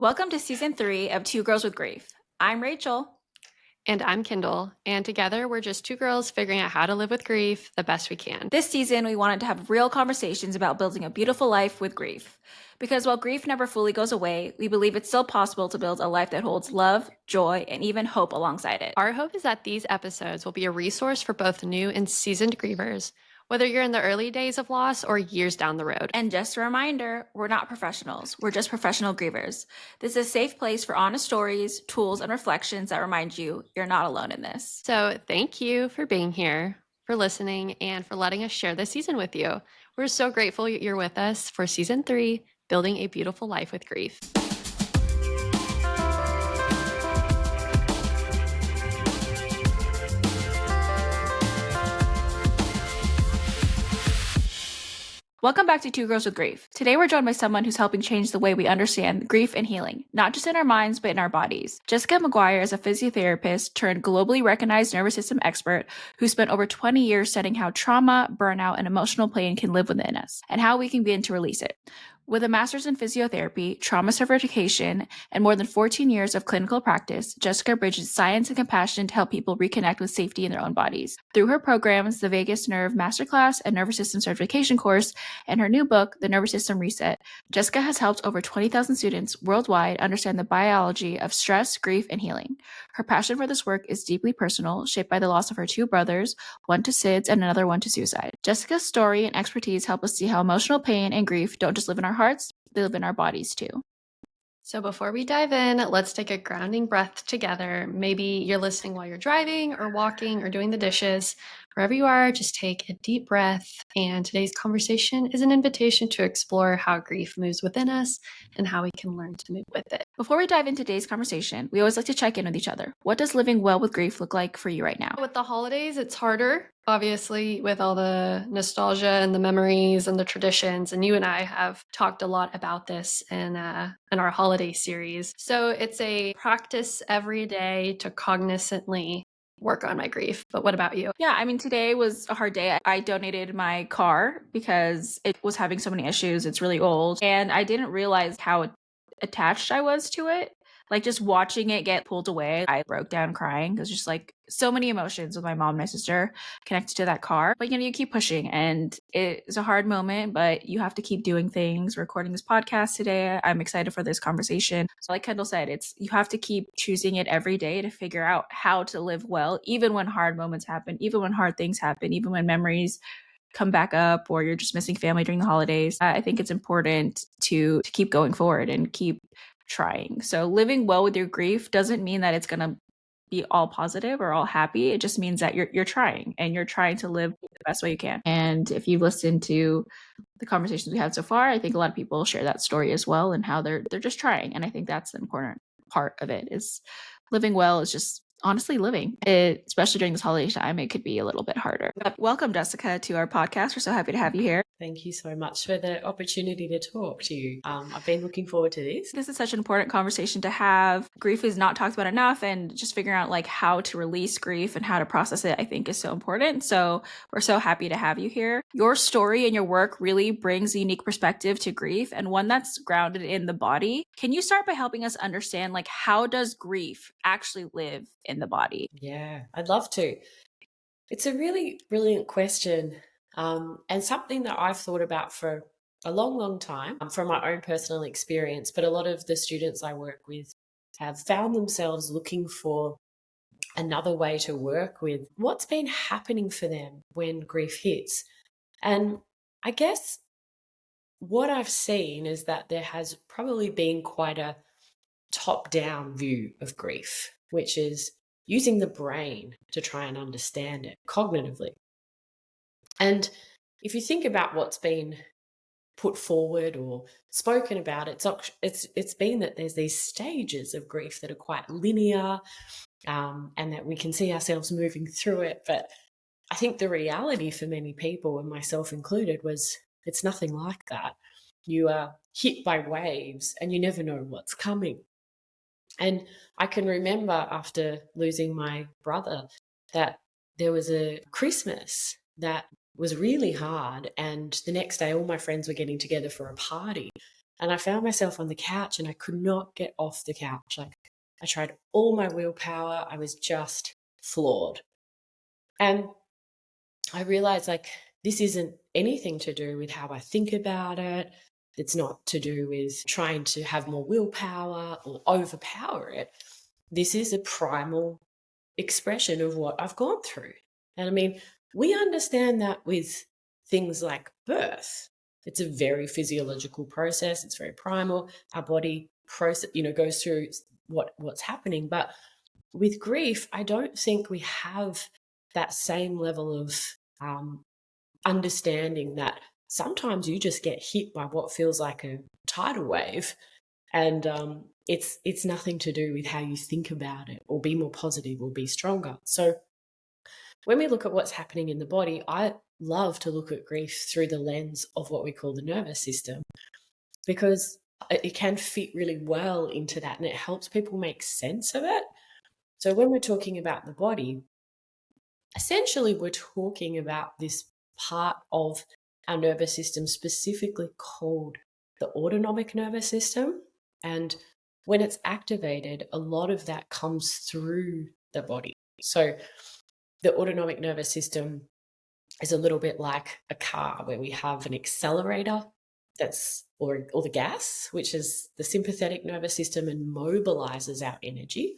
Welcome to season 3 of Two Girls with Grief. I'm Rachel. And I'm Kendall, and together we're just two girls figuring out how to live with grief the best we can. This season, we wanted to have real conversations about building a beautiful life with grief. Because while grief never fully goes away, we believe it's still possible to build a life that holds love, joy, and even hope alongside it. Our hope is that these episodes will be a resource for both new and seasoned grievers, whether you're in the early days of loss or years down the road. And just a reminder, we're not professionals. We're just professional grievers. This is a safe place for honest stories, tools, and reflections that remind you you're not alone in this. So thank you for being here, for listening, and for letting us share this season with you. We're so grateful you're with us for season 3, Building a Beautiful Life with Grief. Welcome back to Two Girls with Grief. Today we're joined by someone who's helping change the way we understand grief and healing, not just in our minds, but in our bodies. Jessica Maguire is a physiotherapist turned globally recognized nervous system expert who spent over 20 years studying how trauma, burnout, and emotional pain can live within us, and how we can begin to release it. With a master's in physiotherapy, trauma certification, and more than 14 years of clinical practice, Jessica bridges science and compassion to help people reconnect with safety in their own bodies. Through her programs, the Vagus Nerve Masterclass and Nervous System Certification course, and her new book, The Nervous System Reset, Jessica has helped over 20,000 students worldwide understand the biology of stress, grief, and healing. Her passion for this work is deeply personal, shaped by the loss of her two brothers, one to SIDS and another one to suicide. Jessica's story and expertise help us see how emotional pain and grief don't just live in our hearts, they live in our bodies too. So before we dive in, let's take a grounding breath together. Maybe you're listening while you're driving or walking or doing the dishes. Wherever you are, just take a deep breath. And today's conversation is an invitation to explore how grief moves within us and how we can learn to move with it. Before we dive into today's conversation, we always like to check in with each other. What does living well with grief look like for you right now? With the holidays, it's harder, obviously, with all the nostalgia and the memories and the traditions. And you and I have talked a lot about this in our holiday series. So it's a practice every day to cognizantly work on my grief. But what about you? Yeah, I mean, today was a hard day. I donated my car because it was having so many issues. It's really old. And I didn't realize how attached I was to it. Like just watching it get pulled away, I broke down crying. There's just like so many emotions with my mom and my sister connected to that car. But you keep pushing and it's a hard moment, but you have to keep doing things. Recording this podcast today. I'm excited for this conversation. So like Kendall said, you have to keep choosing it every day to figure out how to live well, even when hard moments happen, even when hard things happen, even when memories come back up or you're just missing family during the holidays. I think it's important to keep going forward and keep trying. So living well with your grief doesn't mean that it's going to be all positive or all happy. It just means that you're trying and you're trying to live the best way you can. And if you've listened to the conversations we had so far, I think a lot of people share that story as well and how they're just trying. And I think that's the important part of it is living well is just honestly living it, especially during this holiday time, it could be a little bit harder. But welcome, Jessica, to our podcast. We're so happy to have you here. Thank you so much for the opportunity to talk to you. I've been looking forward to this. This is such an important conversation to have. Grief is not talked about enough, and just figuring out like how to release grief and how to process it, I think is so important. So we're so happy to have you here. Your story and your work really brings a unique perspective to grief and one that's grounded in the body. Can you start by helping us understand like how does grief actually live in the body? Yeah, I'd love to. It's a really brilliant question. And something that I've thought about for a long, long time from my own personal experience, but a lot of the students I work with have found themselves looking for another way to work with what's been happening for them when grief hits. And I guess what I've seen is that there has probably been quite a top-down view of grief, which is using the brain to try and understand it cognitively. And if you think about what's been put forward or spoken about, it's been that there's these stages of grief that are quite linear, and that we can see ourselves moving through it. But I think the reality for many people, and myself included, was it's nothing like that. You are hit by waves and you never know what's coming. And I can remember after losing my brother that there was a Christmas that was really hard. And the next day, all my friends were getting together for a party. And I found myself on the couch and I could not get off the couch. Like, I tried all my willpower. I was just floored. And I realized, like, this isn't anything to do with how I think about it. It's not to do with trying to have more willpower or overpower it. This is a primal expression of what I've gone through. And I mean, we understand that with things like birth. It's a very physiological process. It's very primal. Our body goes through what's happening. But with grief, I don't think we have that same level of understanding that sometimes you just get hit by what feels like a tidal wave, and it's nothing to do with how you think about it or be more positive or be stronger. So when we look at what's happening in the body, I love to look at grief through the lens of what we call the nervous system, because it can fit really well into that and it helps people make sense of it. So when we're talking about the body, essentially we're talking about this part of our nervous system specifically called the autonomic nervous system. And when it's activated, a lot of that comes through the body. So the autonomic nervous system is a little bit like a car where we have an accelerator or the gas, which is the sympathetic nervous system and mobilizes our energy.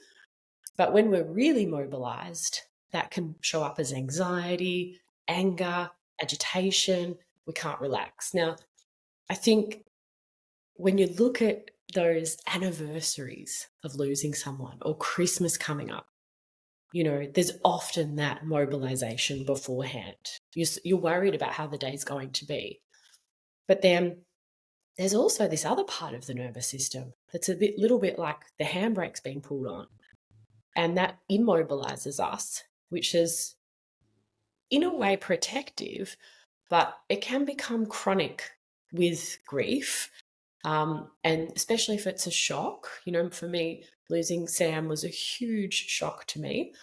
But when we're really mobilized, that can show up as anxiety, anger, agitation. We can't relax. Now, I think when you look at those anniversaries of losing someone or Christmas coming up, there's often that mobilization beforehand. You're worried about how the day's going to be. But then there's also this other part of the nervous system that's little bit like the handbrake's being pulled on. And that immobilizes us, which is in a way protective, but it can become chronic with grief. And especially if it's a shock. For me, losing Sam was a huge shock to me.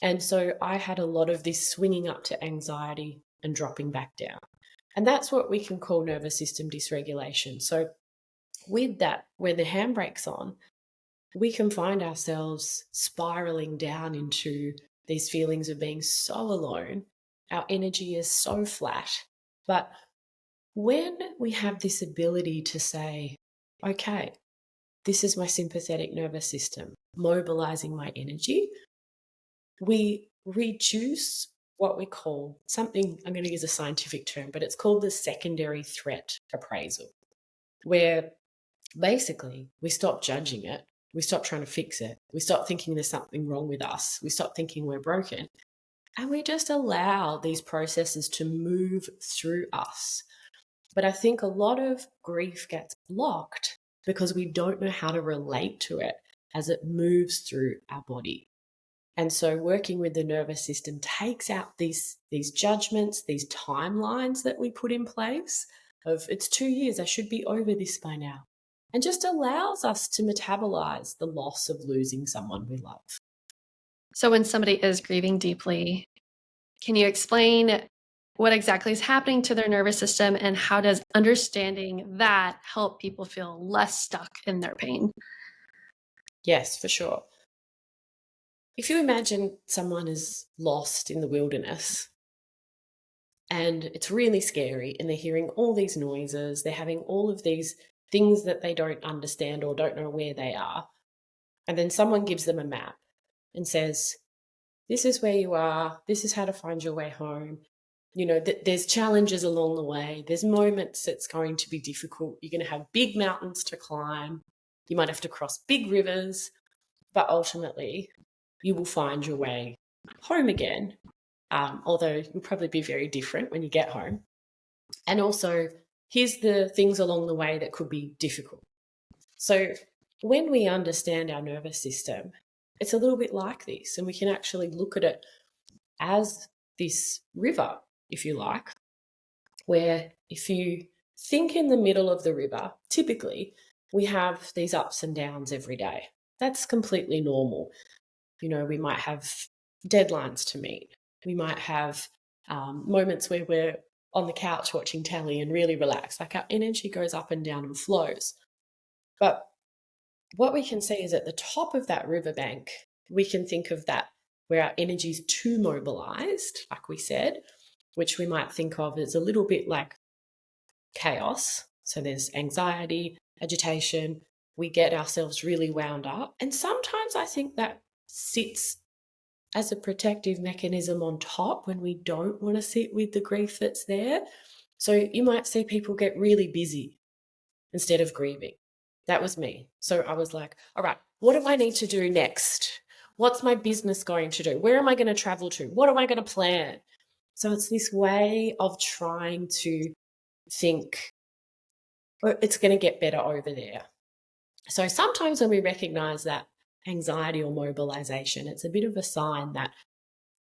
And so I had a lot of this swinging up to anxiety and dropping back down. And that's what we can call nervous system dysregulation. So with that, when the handbrake's on, we can find ourselves spiraling down into these feelings of being so alone. Our energy is so flat. But when we have this ability to say, okay, this is my sympathetic nervous system mobilizing my energy, we reduce what we call something, I'm going to use a scientific term, but it's called the secondary threat appraisal, where basically we stop judging it. We stop trying to fix it. We stop thinking there's something wrong with us. We stop thinking we're broken. And we just allow these processes to move through us. But I think a lot of grief gets blocked because we don't know how to relate to it as it moves through our body. And so working with the nervous system takes out these judgments, these timelines that we put in place of it's 2 years, I should be over this by now. And just allows us to metabolize the loss of losing someone we love. So when somebody is grieving deeply, can you explain what exactly is happening to their nervous system and how does understanding that help people feel less stuck in their pain? Yes, for sure. If you imagine someone is lost in the wilderness and it's really scary and they're hearing all these noises, they're having all of these things that they don't understand or don't know where they are. And then someone gives them a map and says, this is where you are. This is how to find your way home. There's challenges along the way. There's moments it's going to be difficult. You're going to have big mountains to climb. You might have to cross big rivers, but ultimately you will find your way home again. Although you'll probably be very different when you get home. And also, here's the things along the way that could be difficult. So when we understand our nervous system, it's a little bit like this, and we can actually look at it as this river, if you like, where if you think in the middle of the river, typically we have these ups and downs every day. That's completely normal. We might have deadlines to meet. We might have moments where we're on the couch watching telly and really relaxed. Like our energy goes up and down and flows. But what we can see is at the top of that riverbank, we can think of that where our energy is too mobilized, like we said, which we might think of as a little bit like chaos. So there's anxiety, agitation, we get ourselves really wound up. And sometimes I think that sits as a protective mechanism on top when we don't want to sit with the grief that's there. So you might see people get really busy instead of grieving. That was me. So I was like, all right, what do I need to do next? What's my business going to do? Where am I going to travel to? What am I going to plan? So it's this way of trying to think, oh, it's going to get better over there. So sometimes when we recognize that anxiety or mobilization, it's a bit of a sign that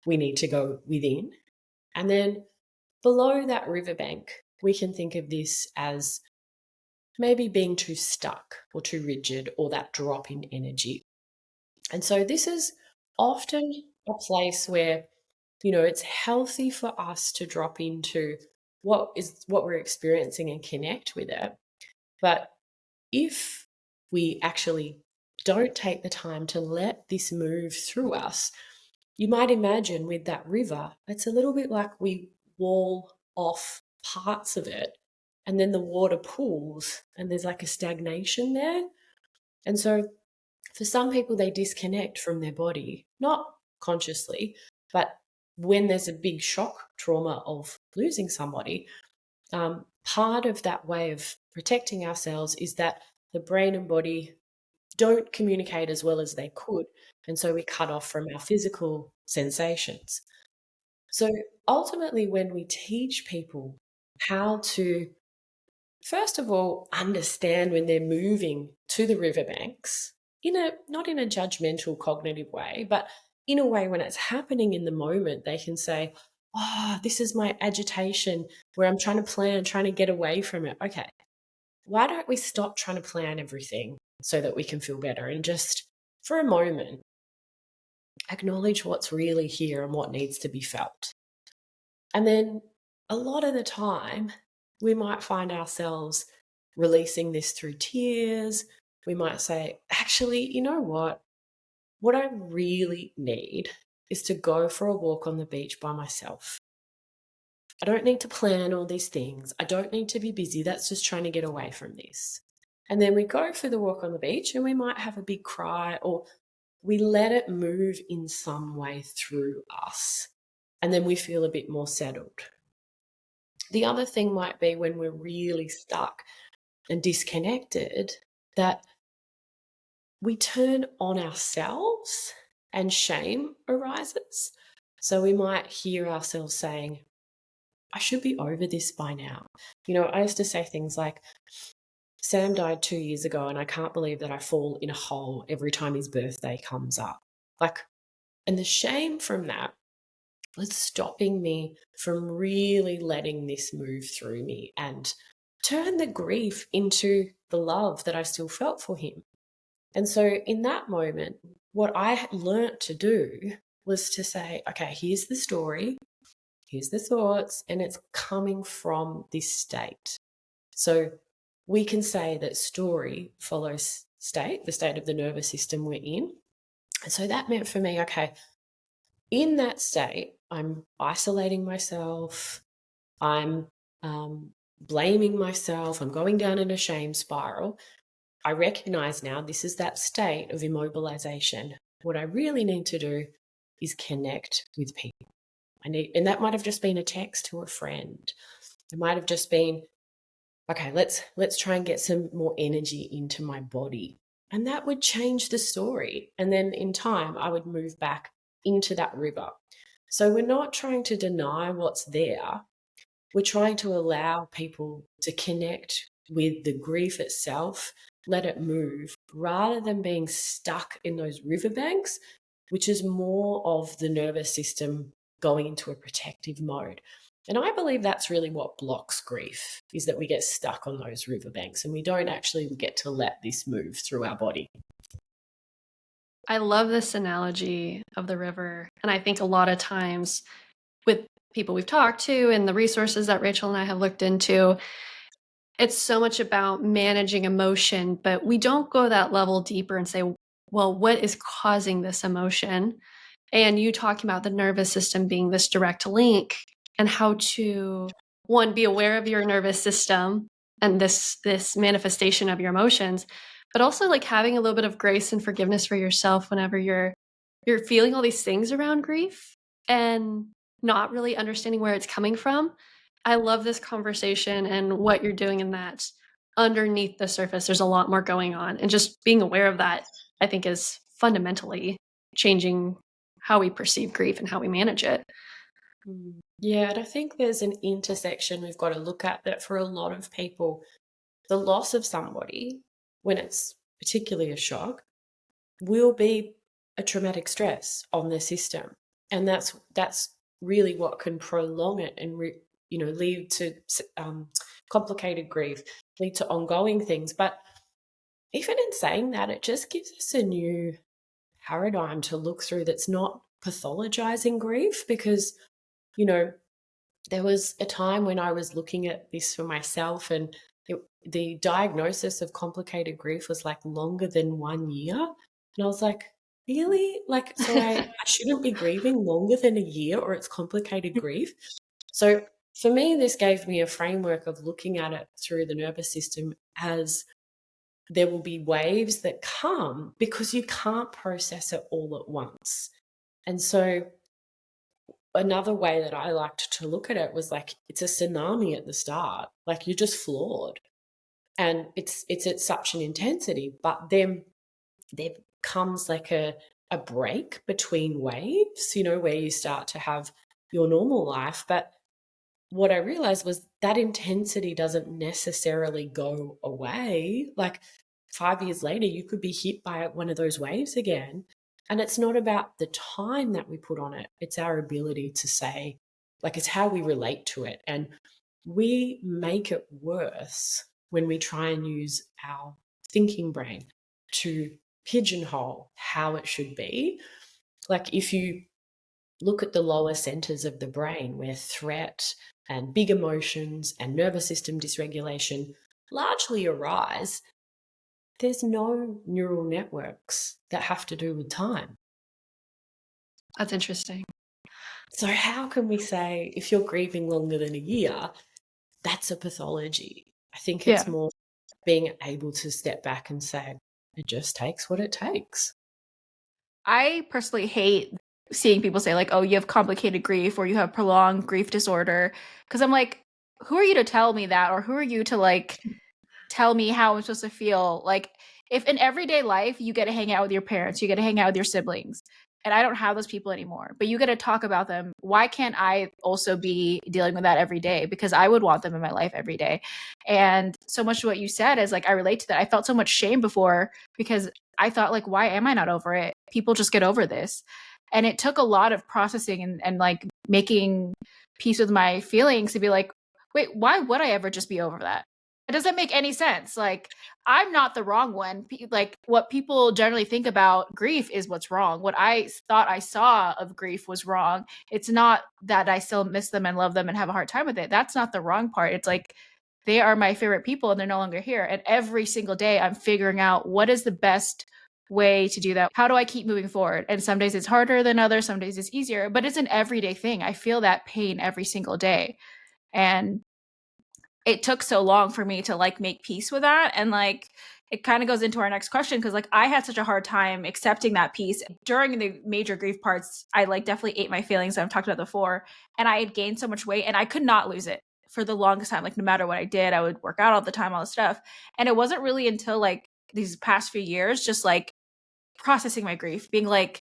we need to go within. And then below that riverbank, we can think of this as maybe being too stuck or too rigid or that drop in energy. And so this is often a place where, it's healthy for us to drop into what we're experiencing and connect with it. But if we actually don't take the time to let this move through us, you might imagine with that river, it's a little bit like we wall off parts of it and then the water pools and there's like a stagnation there. And so for some people, they disconnect from their body, not consciously, but when there's a big shock trauma of losing somebody, part of that way of protecting ourselves is that the brain and body don't communicate as well as they could. And so we cut off from our physical sensations. So ultimately, when we teach people how to, first of all, understand when they're moving to the riverbanks, not in a judgmental cognitive way, but in a way when it's happening in the moment, they can say, oh, this is my agitation where I'm trying to plan, trying to get away from it. Okay, why don't we stop trying to plan everything so that we can feel better and just for a moment acknowledge what's really here and what needs to be felt. And then a lot of the time, we might find ourselves releasing this through tears. We might say, actually, you know what? What I really need is to go for a walk on the beach by myself. I don't need to plan all these things. I don't need to be busy. That's just trying to get away from this. And then we go for the walk on the beach and we might have a big cry or we let it move in some way through us. And then we feel a bit more settled. The other thing might be when we're really stuck and disconnected, that we turn on ourselves and shame arises. So we might hear ourselves saying, I should be over this by now. I used to say things like, Sam died 2 years ago and I can't believe that I fall in a hole every time his birthday comes up. And the shame from that was stopping me from really letting this move through me and turn the grief into the love that I still felt for him. And so in that moment, what I learnt to do was to say, okay, here's the story, here's the thoughts, and it's coming from this state. So we can say that story follows state, the state of the nervous system we're in. And so that meant for me, okay, in that state, I'm isolating myself, I'm blaming myself, I'm going down in a shame spiral. I recognize now this is that state of immobilization. What I really need to do is connect with people. And that might have just been a text to a friend. It might have just been, okay, let's try and get some more energy into my body. And that would change the story. And then in time, I would move back into that river. So we're not trying to deny what's there. We're trying to allow people to connect with the grief itself, let it move, rather than being stuck in those riverbanks, which is more of the nervous system going into a protective mode. And I believe that's really what blocks grief, is that we get stuck on those riverbanks and we don't actually get to let this move through our body. I love this analogy of the river. And I think a lot of times with people we've talked to and the resources that Rachel and I have looked into, it's so much about managing emotion, but we don't go that level deeper and say, well, what is causing this emotion? And you talking about the nervous system being this direct link, and how to, one, be aware of your nervous system and this manifestation of your emotions, but also like having a little bit of grace and forgiveness for yourself whenever you're feeling all these things around grief and not really understanding where it's coming from. I love this conversation and what you're doing in that. Underneath the surface, there's a lot more going on. And just being aware of that, I think, is fundamentally changing how we perceive grief and how we manage it. Yeah, and I think there's an intersection we've got to look at that for a lot of people. The loss of somebody, when it's particularly a shock, will be a traumatic stress on their system. And that's really what can prolong it and lead to complicated grief, lead to ongoing things. But even in saying that, it just gives us a new paradigm to look through that's not pathologizing grief, because there was a time when I was looking at this for myself, and the diagnosis of complicated grief was like longer than 1 year. And I was like, really? Like, so I shouldn't be grieving longer than a year, or it's complicated grief? So for me, this gave me a framework of looking at it through the nervous system as there will be waves that come because you can't process it all at once. And so another way that I liked to look at it was like, it's a tsunami at the start. Like, you're just floored. And it's at such an intensity, but then there comes like a break between waves, where you start to have your normal life. But what I realized was that intensity doesn't necessarily go away. Like 5 years later, you could be hit by one of those waves again. And it's not about the time that we put on it. It's our ability to say, like, it's how we relate to it. And we make it worse when we try and use our thinking brain to pigeonhole how it should be. Like, if you look at the lower centers of the brain where threat and big emotions and nervous system dysregulation largely arise, there's no neural networks that have to do with time. That's interesting. So how can we say if you're grieving longer than a year, that's a pathology? I think it's more being able to step back and say, it just takes what it takes. I personally hate seeing people say, like, oh, you have complicated grief or you have prolonged grief disorder. Because I'm like, who are you to tell me that? Or who are you to, like, tell me how I'm supposed to feel? Like, if in everyday life you get to hang out with your parents, you get to hang out with your siblings, and I don't have those people anymore, but you get to talk about them, why can't I also be dealing with that every day? Because I would want them in my life every day. And so much of what you said is like, I relate to that. I felt so much shame before because I thought, like, why am I not over it? People just get over this. And it took a lot of processing and like making peace with my feelings to be like, wait, why would I ever just be over that? It doesn't make any sense. Like, I'm not the wrong one. Like, what people generally think about grief is what's wrong. What I thought I saw of grief was wrong. It's not that I still miss them and love them and have a hard time with it. That's not the wrong part. It's like, they are my favorite people and they're no longer here. And every single day I'm figuring out what is the best way to do that. How do I keep moving forward? And some days it's harder than others. Some days it's easier, but it's an everyday thing. I feel that pain every single day. And it took so long for me to like make peace with that. And like, it kind of goes into our next question, because like I had such a hard time accepting that peace during the major grief parts. I like definitely ate my feelings, I've talked about before, and I had gained so much weight and I could not lose it for the longest time. Like, no matter what I did, I would work out all the time, all the stuff. And it wasn't really until like these past few years, just like processing my grief, being like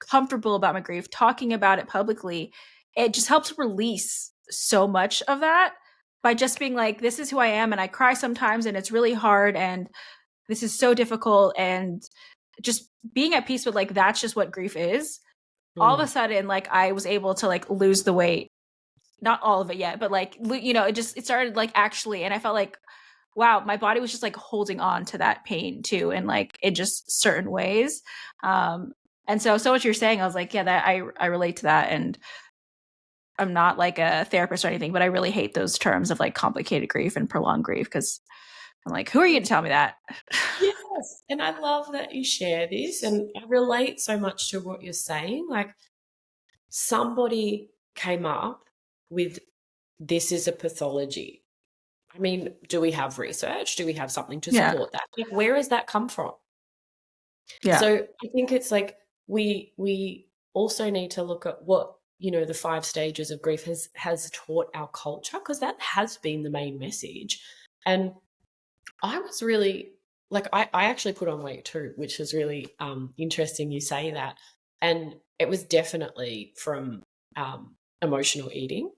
comfortable about my grief, talking about it publicly, it just helps release so much of that by just being like, this is who I am, and I cry sometimes and it's really hard and this is so difficult, and just being at peace with like, that's just what grief is. All of a sudden, like, I was able to like lose the weight, not all of it yet, but like, it started like actually, and I felt like, wow, my body was just like holding on to that pain too, and like in just certain ways. And so what you're saying, I was like, yeah, that I relate to that. And I'm not like a therapist or anything, but I really hate those terms of like complicated grief and prolonged grief because I'm like, who are you to tell me that? Yes, and I love that you share this, and I relate so much to what you're saying. Like, somebody came up with this is a pathology. I mean, do we have research? Do we have something to Yeah. support that? Like, where has that come from? Yeah. So I think it's like we also need to look at what, the 5 stages of grief has taught our culture, because that has been the main message. And I was really like, I actually put on weight too, which is really interesting you say that. And it was definitely from emotional eating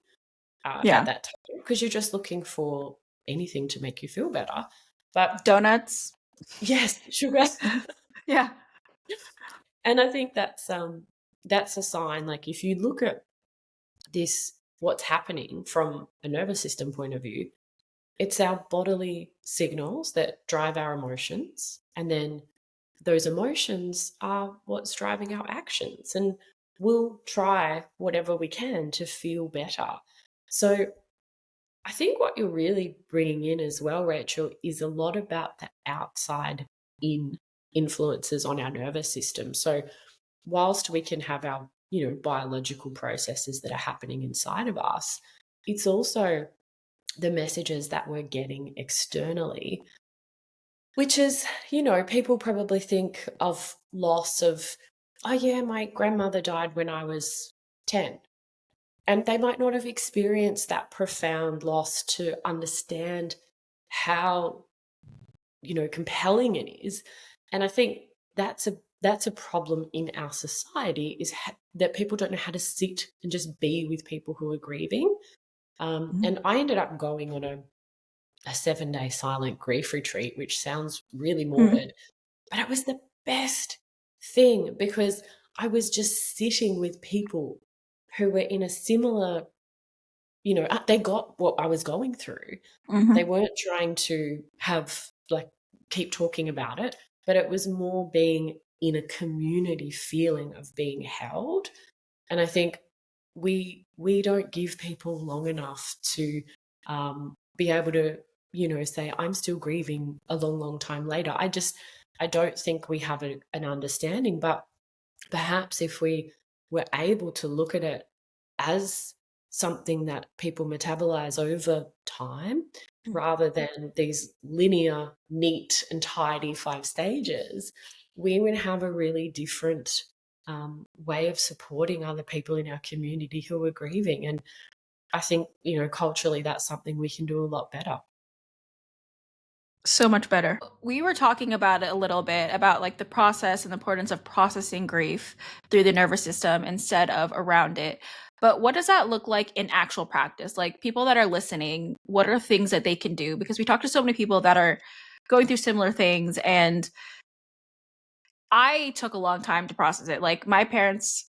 at Yeah. that time, because you're just looking for anything to make you feel better. But Donuts. yes, sugar. Yeah. And I think that's a sign. Like, if you look at this, what's happening from a nervous system point of view, it's our bodily signals that drive our emotions, and then those emotions are what's driving our actions, and we'll try whatever we can to feel better. So I think what you're really bringing in as well, Rachel, is a lot about the outside in influences on our nervous system. So whilst we can have our, biological processes that are happening inside of us, it's also the messages that we're getting externally, which is, people probably think of loss of, oh yeah, my grandmother died when I was 10. And they might not have experienced that profound loss to understand how, compelling it is. And I think that's a problem in our society, is that people don't know how to sit and just be with people who are grieving. And I ended up going on a 7-day silent grief retreat, which sounds really Mhm. morbid, but it was the best thing, because I was just sitting with people who were in a similar, they got what I was going through. They Mhm. weren't trying to have, like, keep talking about it, but it was more being in a community feeling of being held. And I think we don't give people long enough to be able to, say, I'm still grieving a long, long time later. I don't think we have an understanding. But perhaps if we were able to look at it as something that people metabolize over time, rather than these linear, neat, and tidy 5 stages, we would have a really different way of supporting other people in our community who are grieving. And I think, culturally, that's something we can do a lot better. So much better. We were talking about it a little bit about like the process and the importance of processing grief through the nervous system instead of around it. But what does that look like in actual practice? Like, people that are listening, what are things that they can do? Because we talk to so many people that are going through similar things, and I took a long time to process it. Like, my parents,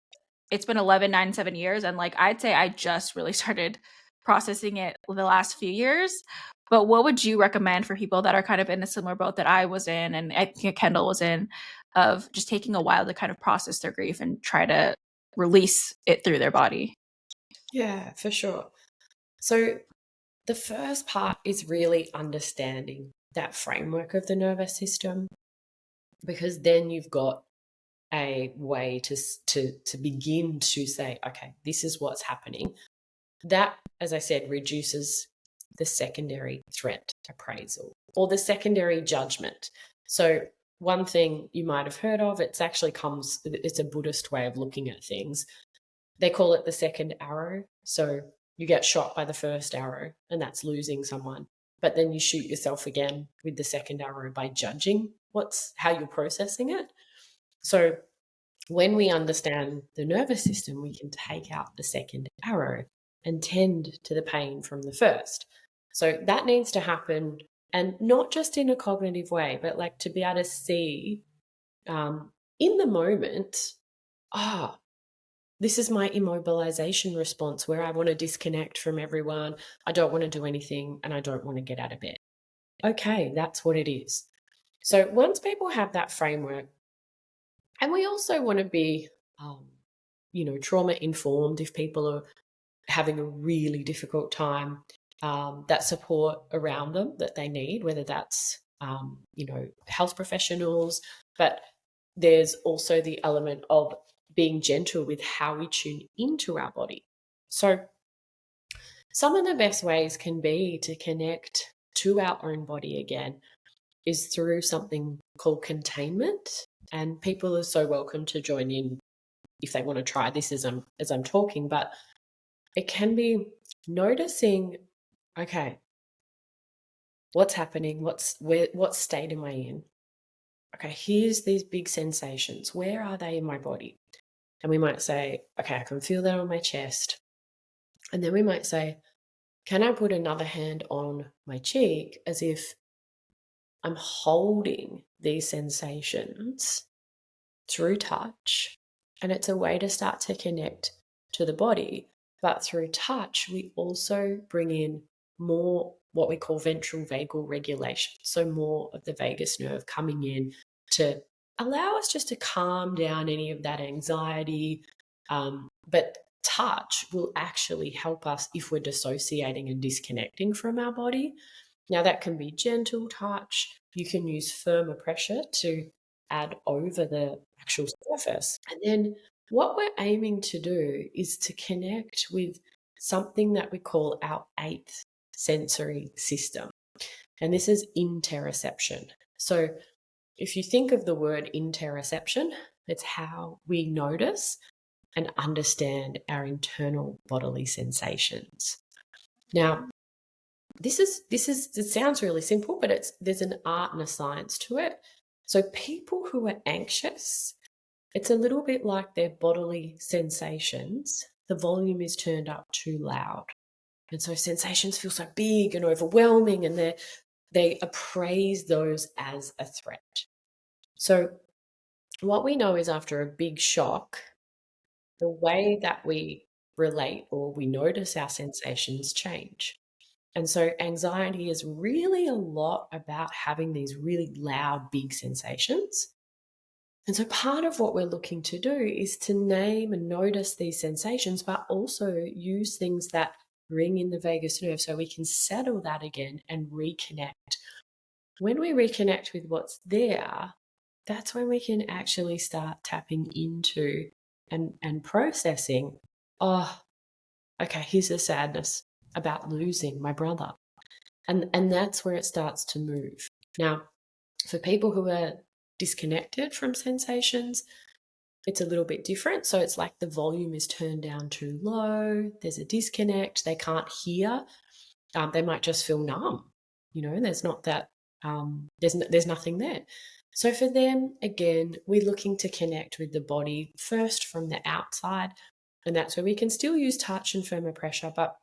it's been 11, 9, 7 years, and like I'd say I just really started processing it the last few years. But what would you recommend for people that are kind of in a similar boat that I was in, and I think Kendall was in, of just taking a while to kind of process their grief and try to release it through their body? Yeah, for sure. So the first part is really understanding that framework of the nervous system, because then you've got a way to begin to say, okay, this is what's happening. That, as I said, reduces the secondary threat appraisal or the secondary judgment. So one thing you might have heard of, it's a Buddhist way of looking at things. They call it the second arrow. So you get shot by the first arrow, and that's losing someone. But then you shoot yourself again with the second arrow by judging how you're processing it. So when we understand the nervous system, we can take out the second arrow and tend to the pain from the first. So that needs to happen, and not just in a cognitive way, but like to be able to see in the moment, ah, this is my immobilization response where I want to disconnect from everyone. I don't want to do anything, and I don't want to get out of bed. Okay, that's what it is. So once people have that framework, and we also want to be, trauma informed if people are having a really difficult time, that support around them that they need, whether that's, health professionals, but there's also the element of being gentle with how we tune into our body. So some of the best ways can be to connect to our own body again is through something called containment. And people are so welcome to join in if they want to try this as I'm talking, but it can be noticing, okay, what's happening? What state am I in? Okay, here's these big sensations. Where are they in my body? And we might say, okay, I can feel that on my chest. And then we might say, can I put another hand on my cheek as if I'm holding these sensations through touch? And it's a way to start to connect to the body. But through touch, we also bring in more what we call ventral vagal regulation. So more of the vagus nerve coming in to allow us just to calm down any of that anxiety. But touch will actually help us if we're dissociating and disconnecting from our body. Now, that can be gentle touch. You can use firmer pressure to add over the actual surface. And then what we're aiming to do is to connect with something that we call our eighth sensory system. And this is interoception. So if you think of the word interoception, it's how we notice and understand our internal bodily sensations. Now, it sounds really simple, but there's an art and a science to it. So people who are anxious, it's a little bit like their bodily sensations. The volume is turned up too loud. And so sensations feel so big and overwhelming, and they appraise those as a threat. So what we know is after a big shock, the way that we relate or we notice our sensations change. And so anxiety is really a lot about having these really loud, big sensations. And so part of what we're looking to do is to name and notice these sensations, but also use things that ring in the vagus nerve so we can settle that again and reconnect. When we reconnect with what's there, that's when we can actually start tapping into and processing, oh, okay, here's the sadness about losing my brother. And that's where it starts to move. Now, for people who are disconnected from sensations, it's a little bit different. So it's like the volume is turned down too low. There's a disconnect. They can't hear. They might just feel numb. There's not that. There's nothing there. So for them, again, we're looking to connect with the body first from the outside, and that's where we can still use touch and firmer pressure. But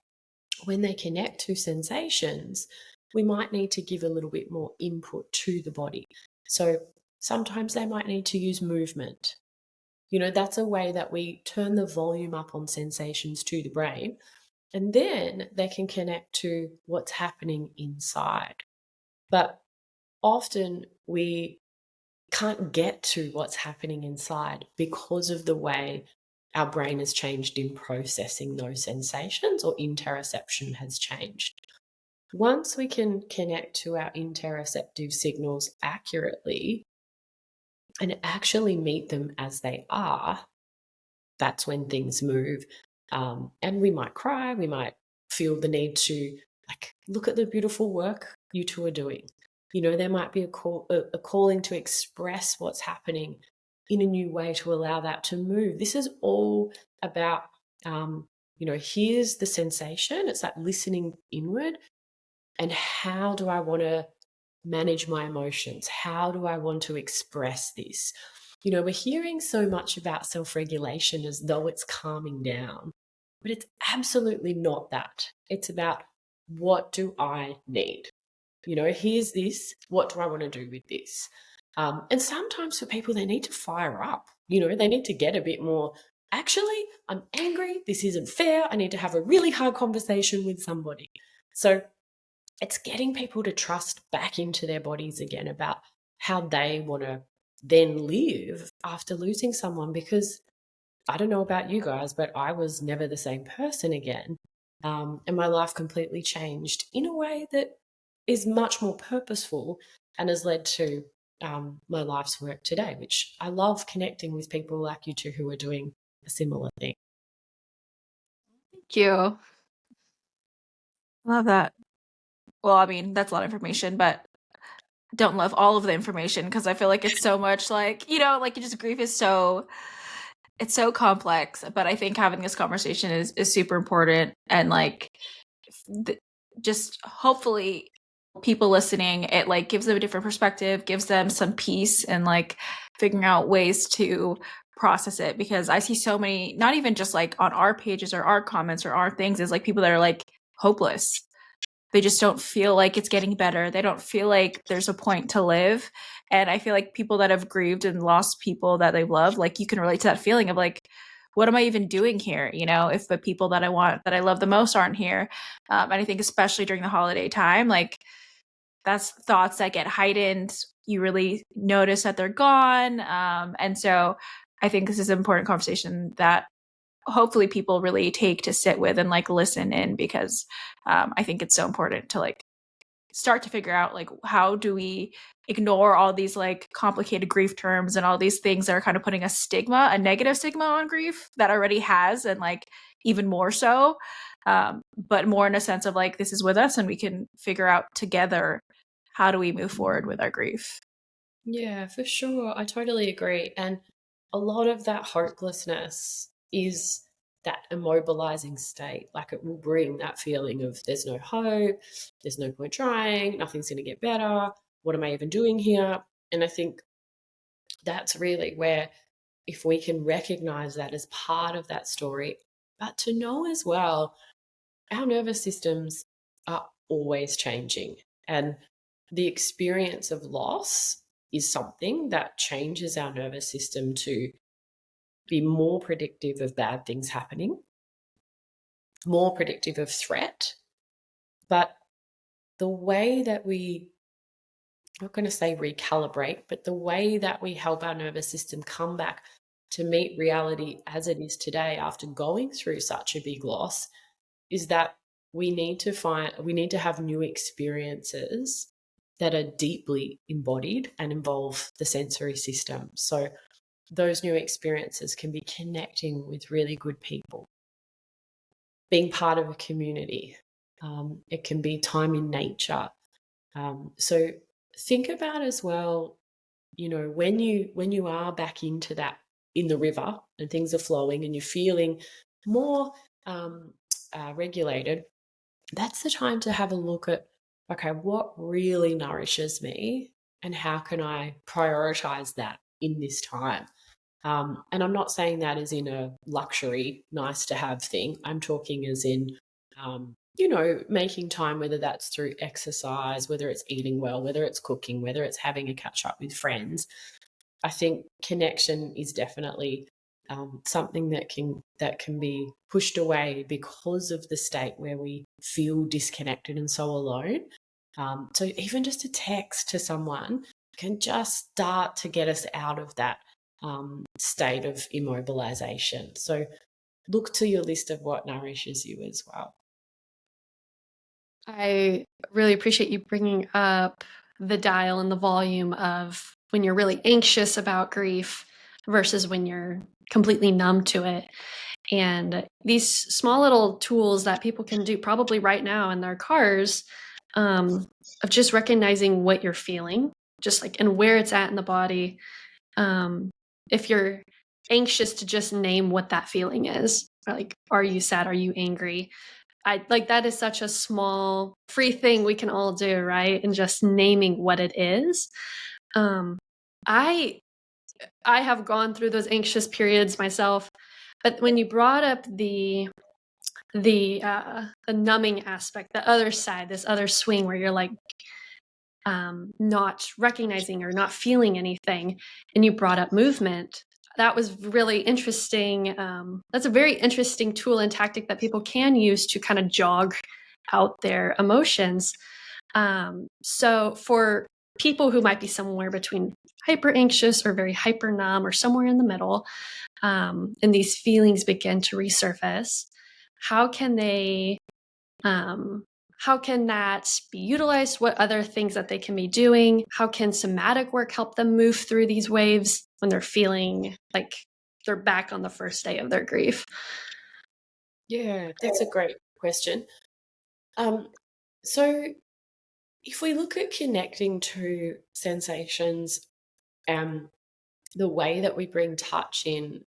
when they connect to sensations, we might need to give a little bit more input to the body. So sometimes they might need to use movement. That's a way that we turn the volume up on sensations to the brain, and then they can connect to what's happening inside. But often we can't get to what's happening inside because of the way our brain has changed in processing those sensations, or interoception has changed. Once we can connect to our interoceptive signals accurately and actually meet them as they are, that's when things move. And we might cry, we might feel the need to look at the beautiful work you two are doing. There might be a calling to express what's happening in a new way to allow that to move. This is all about, here's the sensation. It's like listening inward. And how do I want to manage my emotions? How do I want to express this? We're hearing so much about self-regulation as though it's calming down, but it's absolutely not that. It's about, what do I need? Here's this. What do I want to do with this? And sometimes for people, they need to fire up. They need to get a bit more, actually, I'm angry. This isn't fair. I need to have a really hard conversation with somebody. So it's getting people to trust back into their bodies again about how they want to then live after losing someone, because I don't know about you guys, but I was never the same person again. And my life completely changed in a way that is much more purposeful and has led to my life's work today, which I love connecting with people like you two who are doing a similar thing. Thank you. Love that. Well, I mean, that's a lot of information, but don't love all of the information because I feel like it's so much like, like just grief is so it's so complex, but I think having this conversation is super important and like just hopefully people listening, it like gives them a different perspective, gives them some peace and like figuring out ways to process it, because I see so many, not even just like on our pages or our comments or our things, is like people that are like hopeless. They just don't feel like it's getting better. They don't feel like there's a point to live. And I feel like people that have grieved and lost people that they love, like you can relate to that feeling of like, what am I even doing here? If the people that I love the most aren't here. And I think especially during the holiday time, like that's thoughts that get heightened. You really notice that they're gone. And so I think this is an important conversation that hopefully people really take to sit with and like listen in, because I think it's so important to like start to figure out like how do we ignore all these like complicated grief terms and all these things that are kind of putting a negative stigma on grief that already has, and like even more so, but more in a sense of like this is with us and we can figure out together how do we move forward with our grief. Yeah, for sure. I totally agree. And a lot of that hopelessness is that immobilizing state. Like it will bring that feeling of there's no hope, there's no point trying, nothing's going to get better. What am I even doing here? And I think that's really where, if we can recognize that as part of that story, but to know as well, our nervous systems are always changing. And the experience of loss is something that changes our nervous system to be more predictive of bad things happening, more predictive of threat. But the way that I'm not going to say recalibrate, but the way that we help our nervous system come back to meet reality as it is today after going through such a big loss is that we need to have new experiences that are deeply embodied and involve the sensory system. So those new experiences can be connecting with really good people, being part of a community. It can be time in nature. So think about as well, when you are back into that in the river and things are flowing and you're feeling more regulated, that's the time to have a look at, okay, what really nourishes me and how can I prioritize that in this time? And I'm not saying that as in a luxury, nice to have thing. I'm talking as in, making time, whether that's through exercise, whether it's eating well, whether it's cooking, whether it's having a catch up with friends. I think connection is definitely something that can be pushed away because of the state where we feel disconnected and so alone. So even just a text to someone can just start to get us out of that state of immobilization. So look to your list of what nourishes you as well. I really appreciate you bringing up the dial and the volume of when you're really anxious about grief versus when you're completely numb to it. And these small little tools that people can do probably right now in their cars, of just recognizing what you're feeling, just like, and where it's at in the body. If you're anxious, to just name what that feeling is. Like, are you sad? Are you angry? I like that is such a small free thing we can all do, right? And just naming what it is. I have gone through those anxious periods myself, but when you brought up the numbing aspect, the other side, this other swing where you're like not recognizing or not feeling anything, and you brought up movement, that was really interesting. That's a very interesting tool and tactic that people can use to kind of jog out their emotions. So for people who might be somewhere between hyper anxious or very hyper numb or somewhere in the middle, and these feelings begin to resurface, how can they how can that be utilized? What other things that they can be doing? How can somatic work help them move through these waves when they're feeling like they're back on the first day of their grief? Yeah, that's a great question. So if we look at connecting to sensations, the way that we bring touch in,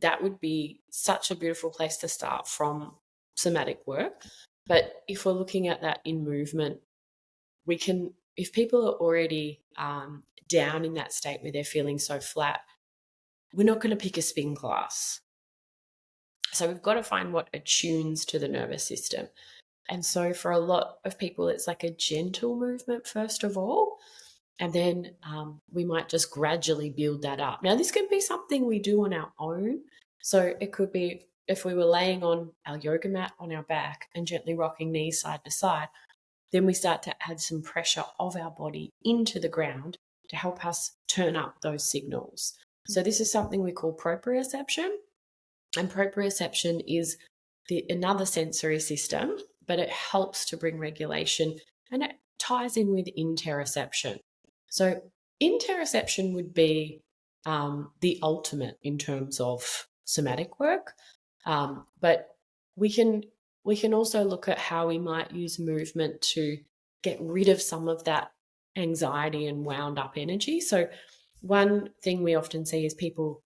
that would be such a beautiful place to start from somatic work. But if we're looking at that in movement, we can, if people are already down in that state where they're feeling so flat, we're not going to pick a spin class. So we've got to find what attunes to the nervous system. And so for a lot of people, it's like a gentle movement, first of all. And then we might just gradually build that up. Now, this can be something we do on our own. So it could be if we were laying on our yoga mat on our back and gently rocking knees side to side, then we start to add some pressure of our body into the ground to help us turn up those signals. So this is something we call proprioception. And proprioception is another sensory system, but it helps to bring regulation, and it ties in with interoception. So interoception would be the ultimate in terms of somatic work, but we can also look at how we might use movement to get rid of some of that anxiety and wound up energy. So one thing we often see is people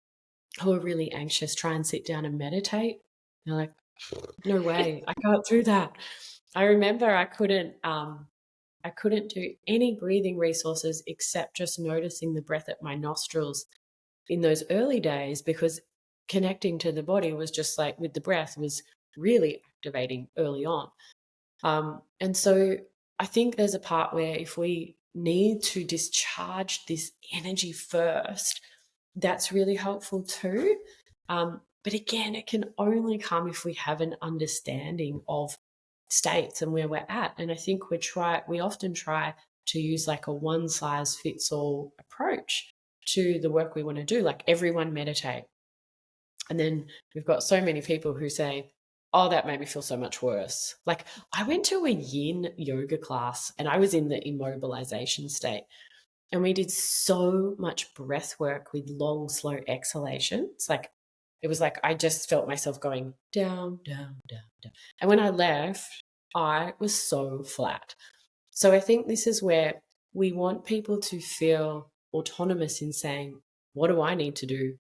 who are really anxious try and sit down and meditate. They're like, no way, I can't do that. I remember I couldn't do any breathing resources except just noticing the breath at my nostrils in those early days, because connecting to the body was just like with the breath was really activating early on. And so I think there's a part where if we need to discharge this energy first, that's really helpful too. But again, it can only come if we have an understanding of states and where we're at. And I think we often try to use like a one size fits all approach to the work we want to do, like everyone meditate. And then we've got so many people who say, oh, that made me feel so much worse. Like I went to a yin yoga class and I was in the immobilization state. And we did so much breath work with long, slow exhalations. Like it was like I just felt myself going down, down, down, down. And when I left, I was so flat. So I think this is where we want people to feel autonomous in saying, what do I need to do?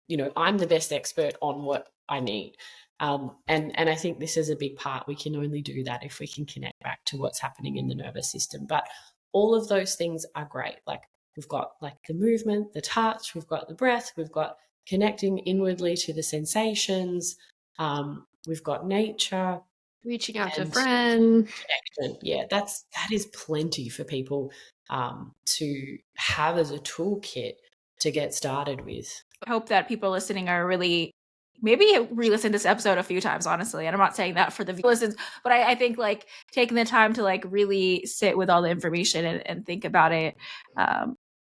You know, I'm the best expert on what I need. And I think this is a big part. We can only do that if we can connect back to what's happening in the nervous system. But all of those things are great. Like we've got like the movement, the touch, we've got the breath, we've got connecting inwardly to the sensations, we've got nature, Reaching out to a and friend. connection. Yeah, that is plenty for people to have as a toolkit to get started with. I hope that people listening are really maybe re-listen to this episode a few times, honestly. And I'm not saying that for the listens, but I think like taking the time to like really sit with all the information and think about it,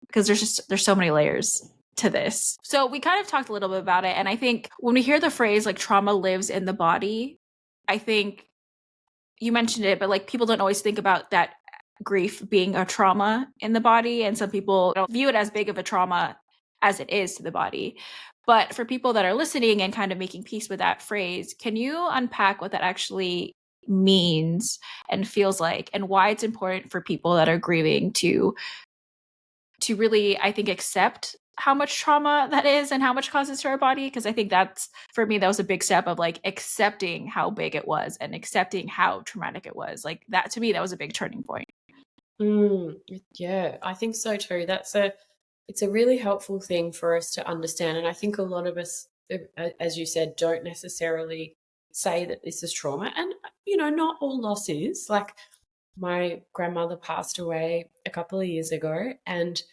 because there's so many layers to this. So we kind of talked a little bit about it, and I think when we hear the phrase like trauma lives in the body, I think you mentioned it, but like people don't always think about that grief being a trauma in the body, and some people don't view it as big of a trauma as it is to the body. But for people that are listening and kind of making peace with that phrase, can you unpack what that actually means and feels like, and why it's important for people that are grieving to really, I think, accept how much trauma that is and how much causes to our body? Because I think that's, for me, that was a big step of like accepting how big it was and accepting how traumatic it was. Like that, to me, that was a big turning point. Yeah, I think so too. It's a really helpful thing for us to understand. And I think a lot of us, as you said, don't necessarily say that this is trauma. And, you know, not all loss is. Like my grandmother passed away a couple of years ago, and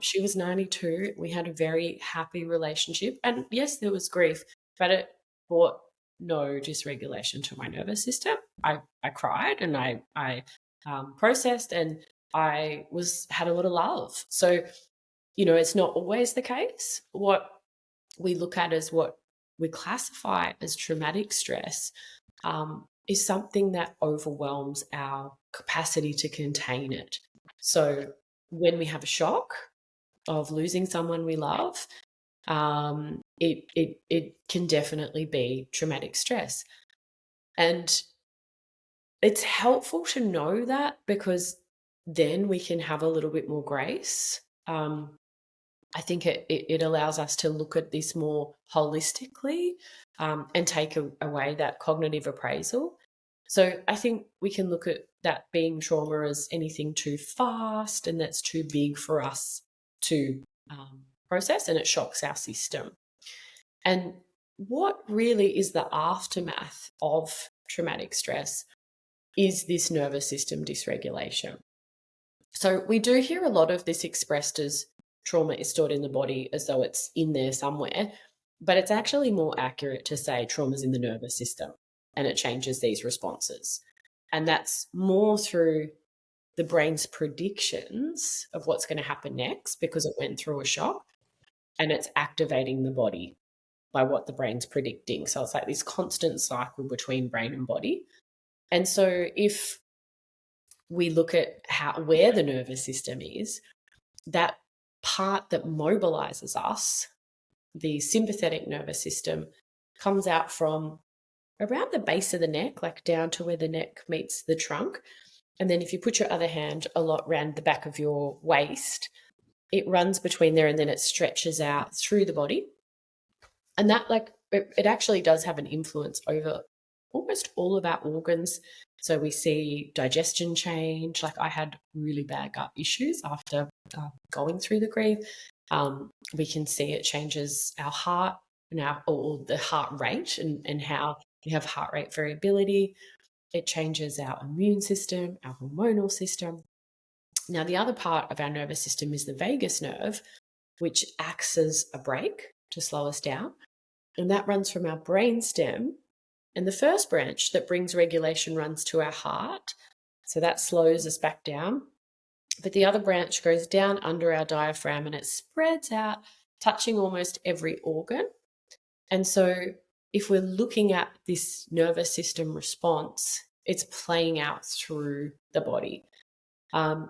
she was 92. We had a very happy relationship. And yes, there was grief, but it brought no dysregulation to my nervous system. I cried and I processed, and I had a lot of love. So, it's not always the case. What we look at as what we classify as traumatic stress is something that overwhelms our capacity to contain it. So when we have a shock of losing someone we love, it can definitely be traumatic stress. And it's helpful to know that, because then we can have a little bit more grace. I think it allows us to look at this more holistically, and take away that cognitive appraisal. So I think we can look at that being trauma as anything too fast and that's too big for us to process, and it shocks our system. And what really is the aftermath of traumatic stress is this nervous system dysregulation. So we do hear a lot of this expressed as trauma is stored in the body, as though it's in there somewhere, but it's actually more accurate to say trauma's in the nervous system and it changes these responses. And that's more through the brain's predictions of what's going to happen next, because it went through a shock, and it's activating the body by what the brain's predicting. So it's like this constant cycle between brain and body. And so if we look at where the nervous system is, that part that mobilizes us, the sympathetic nervous system, comes out from around the base of the neck, like down to where the neck meets the trunk. And then if you put your other hand a lot around the back of your waist, it runs between there and then it stretches out through the body. And that, it actually does have an influence over almost all of our organs. So we see digestion change. Like I had really bad gut issues after going through the grief. We can see it changes our heart or the heart rate, and how we have heart rate variability. It changes our immune system, our hormonal system. Now, the other part of our nervous system is the vagus nerve, which acts as a brake to slow us down. And that runs from our brainstem. And the first branch that brings regulation runs to our heart. So that slows us back down. But the other branch goes down under our diaphragm and it spreads out, touching almost every organ. And so if we're looking at this nervous system response, it's playing out through the body. And,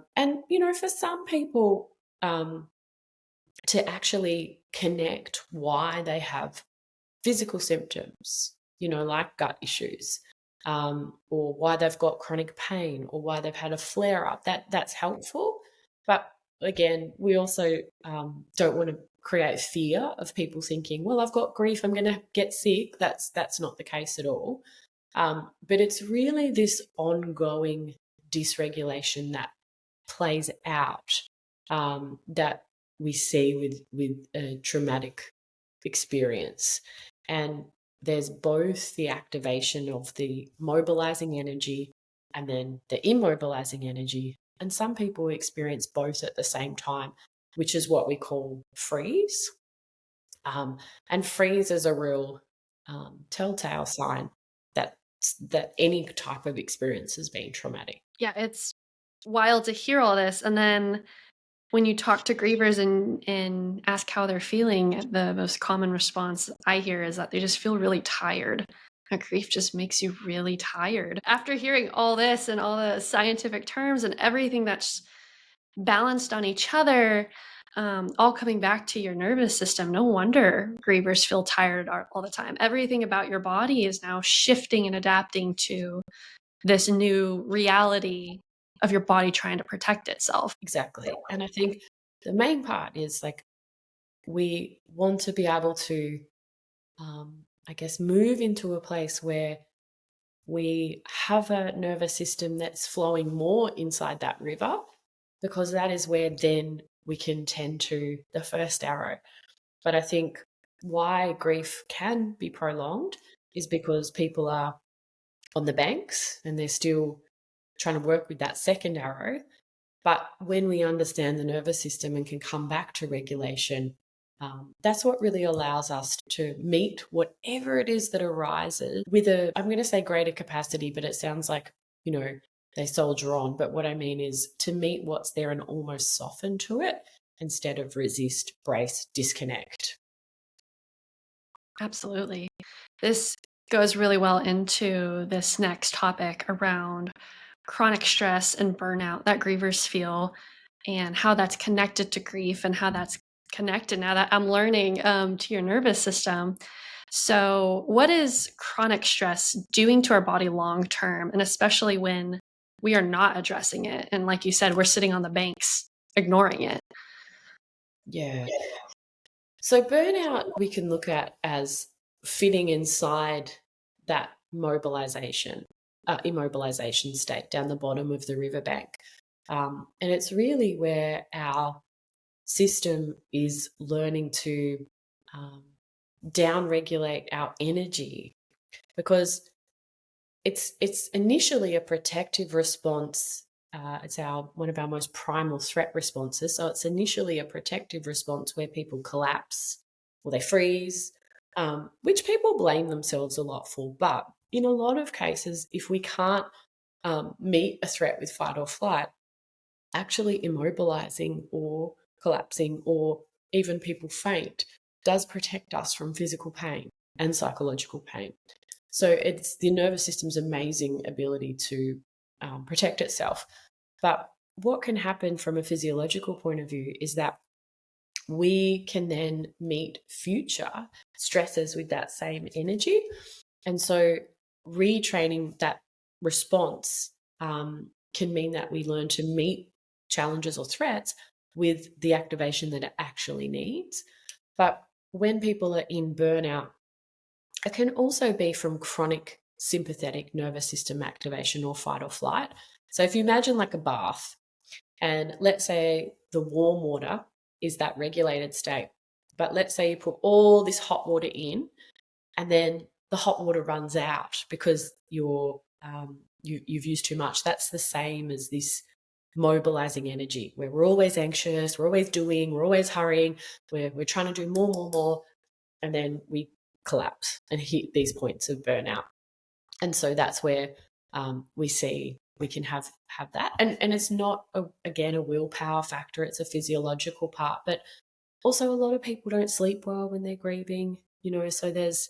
for some people, to actually connect why they have physical symptoms, like gut issues, or why they've got chronic pain, or why they've had a flare up, that's helpful. But again, we also don't want to create fear of people thinking, well, I've got grief, I'm going to get sick. That's not the case at all. But it's really this ongoing dysregulation that plays out, that we see with a traumatic experience. And there's both the activation of the mobilizing energy and then the immobilizing energy. And some people experience both at the same time, which is what we call freeze. And freeze is a real telltale sign that any type of experience has been traumatic. Yeah, it's wild to hear all this. And then when you talk to grievers and ask how they're feeling, the most common response I hear is that they just feel really tired. Grief just makes you really tired. After hearing all this and all the scientific terms and everything that's balanced on each other, all coming back to your nervous system, no wonder grievers feel tired all the time. Everything about your body is now shifting and adapting to this new reality of your body trying to protect itself. Exactly. And I think the main part is we want to be able to, move into a place where we have a nervous system that's flowing more inside that river, because that is where then we can tend to the first arrow. But I think why grief can be prolonged is because people are on the banks and they're still trying to work with that second arrow. But when we understand the nervous system and can come back to regulation, that's what really allows us to meet whatever it is that arises with I'm going to say greater capacity, but it sounds like, they soldier on. But what I mean is to meet what's there and almost soften to it instead of resist, brace, disconnect. Absolutely. This goes really well into this next topic around chronic stress and burnout that grievers feel, and how that's connected to grief, and how that's connected, now that I'm learning, to your nervous system. So, what is chronic stress doing to our body long term, and especially when we are not addressing it? And like you said, we're sitting on the banks ignoring it. Yeah. So burnout we can look at as fitting inside that immobilization state down the bottom of the riverbank. And it's really where our system is learning to um, down regulate our energy, because it's initially a protective response. It's our one of our most primal threat responses. So it's initially a protective response where people collapse or they freeze, which people blame themselves a lot for. But in a lot of cases, if we can't meet a threat with fight or flight, actually immobilizing or collapsing or even people faint does protect us from physical pain and psychological pain. So it's the nervous system's amazing ability to protect itself. But what can happen from a physiological point of view is that we can then meet future stresses with that same energy. And so retraining that response can mean that we learn to meet challenges or threats with the activation that it actually needs. But when people are in burnout, it can also be from chronic sympathetic nervous system activation or fight or flight. So if you imagine like a bath, and let's say the warm water is that regulated state, but let's say you put all this hot water in, and then the hot water runs out because you've used too much. That's the same as this mobilizing energy, where we're always anxious, we're always doing, we're always hurrying, we're trying to do more, and then we collapse and hit these points of burnout. And so that's where we see we can have that, and it's not again a willpower factor; it's a physiological part. But also, a lot of people don't sleep well when they're grieving, so there's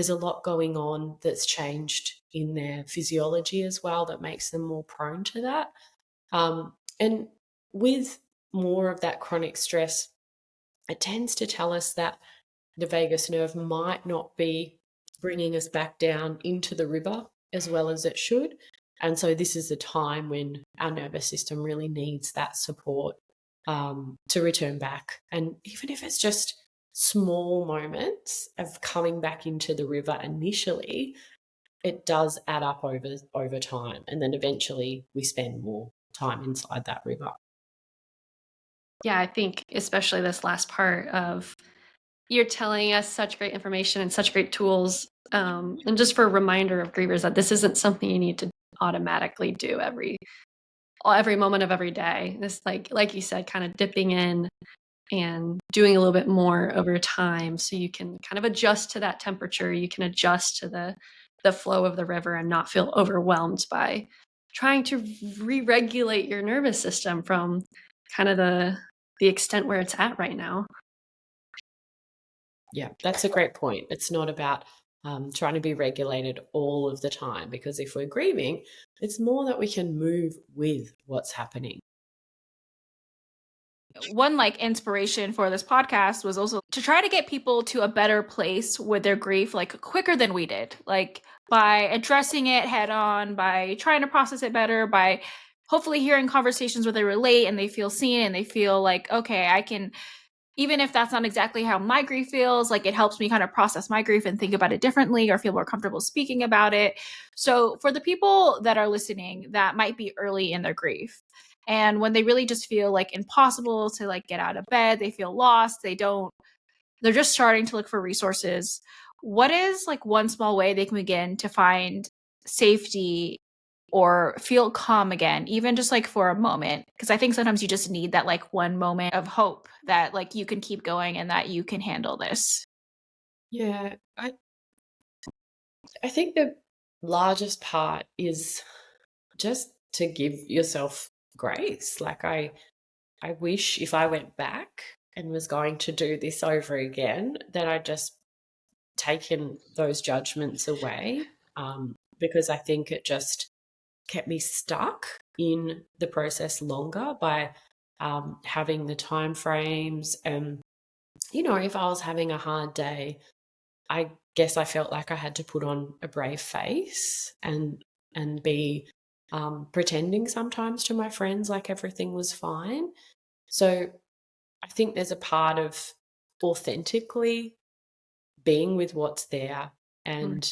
a lot going on that's changed in their physiology as well that makes them more prone to that. And with more of that chronic stress, it tends to tell us that the vagus nerve might not be bringing us back down into the river as well as it should. And so this is a time when our nervous system really needs that support to return back. And even if it's just small moments of coming back into the river initially, it does add up over time. And then eventually we spend more time inside that river. Yeah, I think especially this last part of you're telling us such great information and such great tools. And just for a reminder of grievers that this isn't something you need to automatically do every moment of every day. This like you said, kind of dipping in and doing a little bit more over time so you can kind of adjust to that temperature. You can adjust to the flow of the river and not feel overwhelmed by trying to re-regulate your nervous system from kind of the extent where it's at right now. Yeah, that's a great point. It's not about trying to be regulated all of the time, because if we're grieving, it's more that we can move with what's happening. One inspiration for this podcast was also to try to get people to a better place with their grief quicker than we did, by addressing it head on, by trying to process it better, by hopefully hearing conversations where they relate and they feel seen and they feel like, okay, I can, even if that's not exactly how my grief feels, it helps me kind of process my grief and think about it differently or feel more comfortable speaking about it. So for the people that are listening that might be early in their grief, and when they really just feel impossible to get out of bed, they feel lost, they're just starting to look for resources. What is one small way they can begin to find safety or feel calm again, even just for a moment? Because I think sometimes you just need that one moment of hope that you can keep going and that you can handle this. Yeah, I think the largest part is just to give yourself grace. Like I wish if I went back and was going to do this over again, that I'd just taken those judgments away, because I think it just kept me stuck in the process longer by having the time frames. And, if I was having a hard day, I guess I felt like I had to put on a brave face and be pretending sometimes to my friends like everything was fine. So I think there's a part of authentically being with what's there. And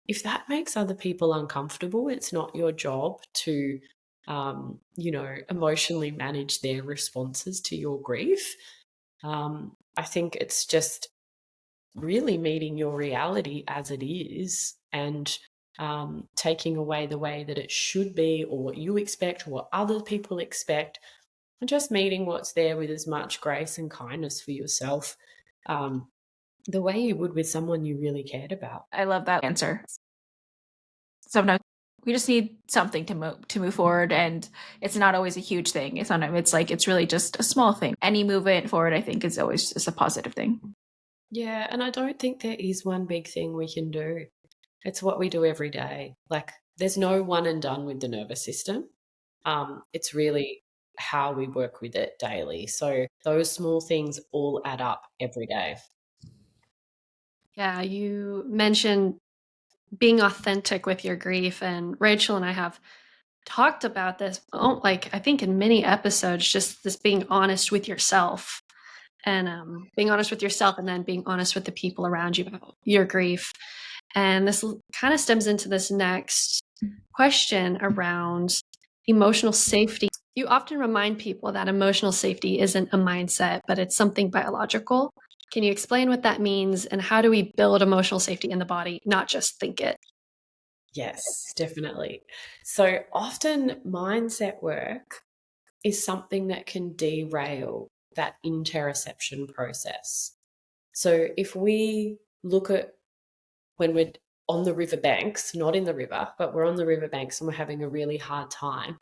if that makes other people uncomfortable, it's not your job to, emotionally manage their responses to your grief. I think it's just really meeting your reality as it is, and taking away the way that it should be, or what you expect, or what other people expect, and just meeting what's there with as much grace and kindness for yourself, the way you would with someone you really cared about. I love that answer. Sometimes we just need something to move forward, and it's not always a huge thing. Sometimes it's really just a small thing. Any movement forward, I think, is always just a positive thing. Yeah, and I don't think there is one big thing we can do. It's what we do every day. Like, there's no one and done with the nervous system. It's really how we work with it daily. So those small things all add up every day. Yeah, you mentioned being authentic with your grief, and Rachel and I have talked about this, I think in many episodes, just this being honest with yourself, and being honest with yourself, and then being honest with the people around you about your grief. And this kind of stems into this next question around emotional safety. You often remind people that emotional safety isn't a mindset, but it's something biological. Can you explain what that means, and how do we build emotional safety in the body, not just think it? Yes, definitely. So often mindset work is something that can derail that interoception process. So if we look at when we're on the riverbanks, not in the river, but we're on the riverbanks and we're having a really hard time,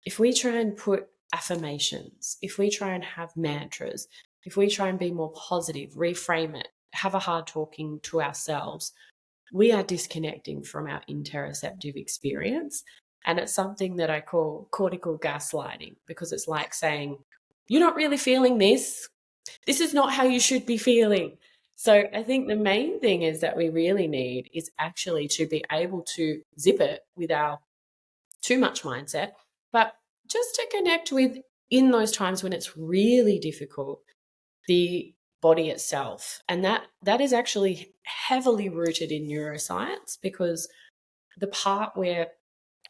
if we try and put affirmations, if we try and have mantras, if we try and be more positive, reframe it, have a hard talking to ourselves, we are disconnecting from our interoceptive experience. And it's something that I call cortical gaslighting, because it's like saying, you're not really feeling this. This is not how you should be feeling. So I think the main thing is that we really need is actually to be able to zip it without too much mindset, but just to connect with, in those times when it's really difficult, the body itself. And that is actually heavily rooted in neuroscience, because the part where,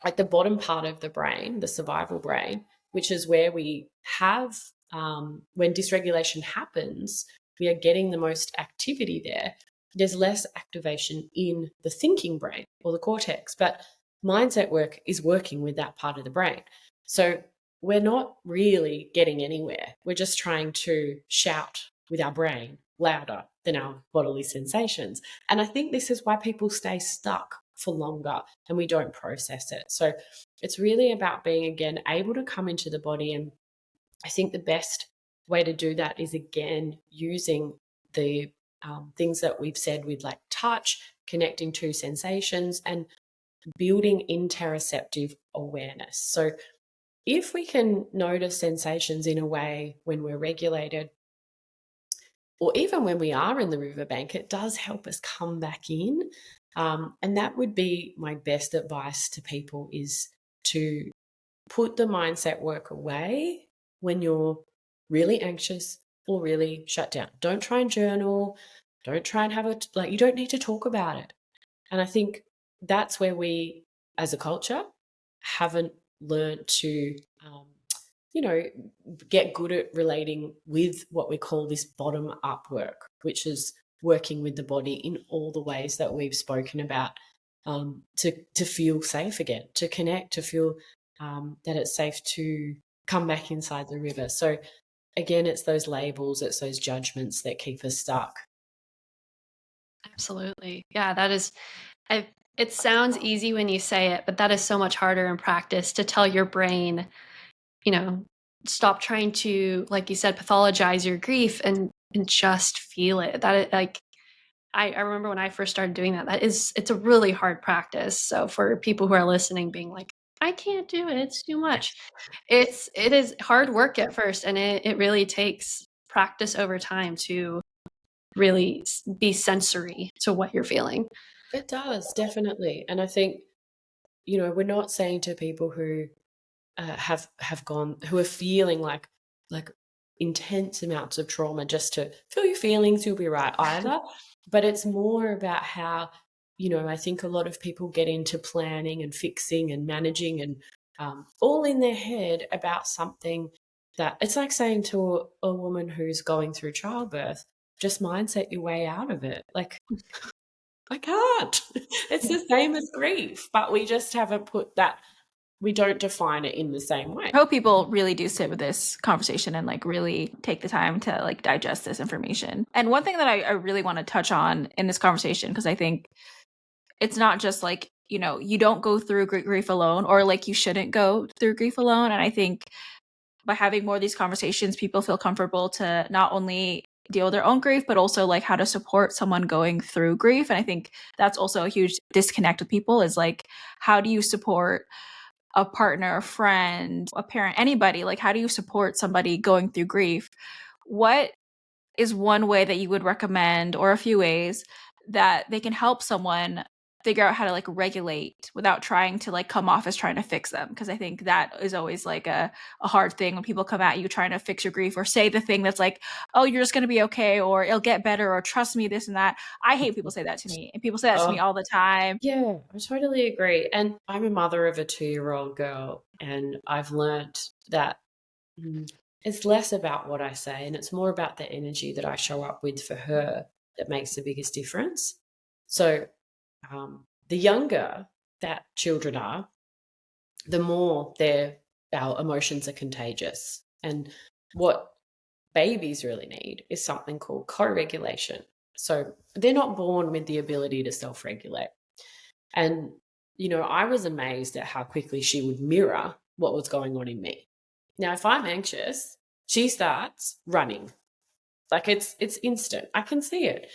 like the bottom part of the brain, the survival brain, which is where we have, when dysregulation happens, we are getting the most activity there. There's less activation in the thinking brain or the cortex, but mindset work is working with that part of the brain. So we're not really getting anywhere. We're just trying to shout with our brain louder than our bodily sensations. And I think this is why people stay stuck for longer and we don't process it. So it's really about being, again, able to come into the body. And I think the best way to do that is, again, using the things that we've said with like touch, connecting to sensations, and building interoceptive awareness. So if we can notice sensations in a way when we're regulated, or even when we are in the riverbank, it does help us come back in. And that would be my best advice to people, is to put the mindset work away when you're really anxious or really shut down. Don't try and journal. Don't try and have it, like, you don't need to talk about it. And I think that's where we, as a culture, haven't learned to, get good at relating with what we call this bottom up work, which is working with the body in all the ways that we've spoken about, to feel safe again, to connect, to feel that it's safe to come back inside the river. So again, it's those labels, it's those judgments that keep us stuck. Absolutely. Yeah, that is, I It sounds easy when you say it, but that is so much harder in practice to tell your brain, you know, stop trying to, like you said, pathologize your grief and just feel it. Like I remember when I first started doing that, it's a really hard practice. So for people who are listening being like, I can't do it, it's too much. It is hard work at first, and it really takes practice over time to really be sensory to what you're feeling. It does, definitely. And I think, we're not saying to people who have gone, who are feeling like intense amounts of trauma, just to feel your feelings, you'll be right either. But it's more about how, I think a lot of people get into planning and fixing and managing and all in their head about something that it's like saying to a woman who's going through childbirth, just mindset your way out of it. Like, I can't. It's the same as grief, but we just haven't put that, we don't define it in the same way. I hope people really do sit with this conversation and like really take the time to like digest this information. And one thing that I really want to touch on in this conversation, because I think it's not just like, you don't go through grief alone, or like you shouldn't go through grief alone. And I think by having more of these conversations, people feel comfortable to not only deal with their own grief, but also like how to support someone going through grief. And I think that's also a huge disconnect with people, is like, how do you support a partner, a friend, a parent, anybody? Like, how do you support somebody going through grief? What is one way that you would recommend, or a few ways that they can help someone figure out how to like regulate without trying to like come off as trying to fix them? Because I think that is always like a hard thing when people come at you trying to fix your grief, or say the thing that's like, oh, you're just going to be okay, or it'll get better, or trust me, this and that. I hate people say that to me, and people say that to me all the time. Yeah, I totally agree. And I'm a mother of a 2-year-old girl, and I've learnt that it's less about what I say, and it's more about the energy that I show up with for her that makes the biggest difference. So the younger that children are, the more our emotions are contagious. And what babies really need is something called co-regulation. So they're not born with the ability to self-regulate. And, I was amazed at how quickly she would mirror what was going on in me. Now, if I'm anxious, she starts running. Like it's instant. I can see it.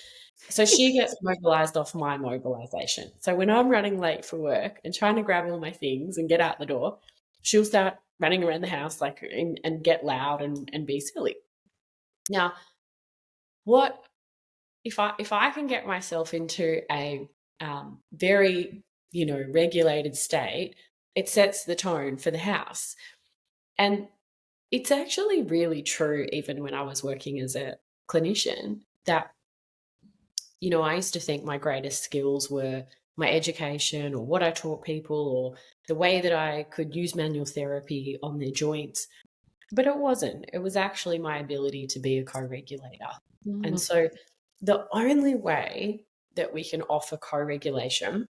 So she gets mobilized off my mobilization. So when I'm running late for work and trying to grab all my things and get out the door, she'll start running around the house and get loud and be silly. Now, what if I can get myself into a very regulated state, it sets the tone for the house. And it's actually really true, even when I was working as a clinician, that I used to think my greatest skills were my education, or what I taught people, or the way that I could use manual therapy on their joints. But it wasn't. It was actually my ability to be a co-regulator. And so the only way that we can offer co-regulation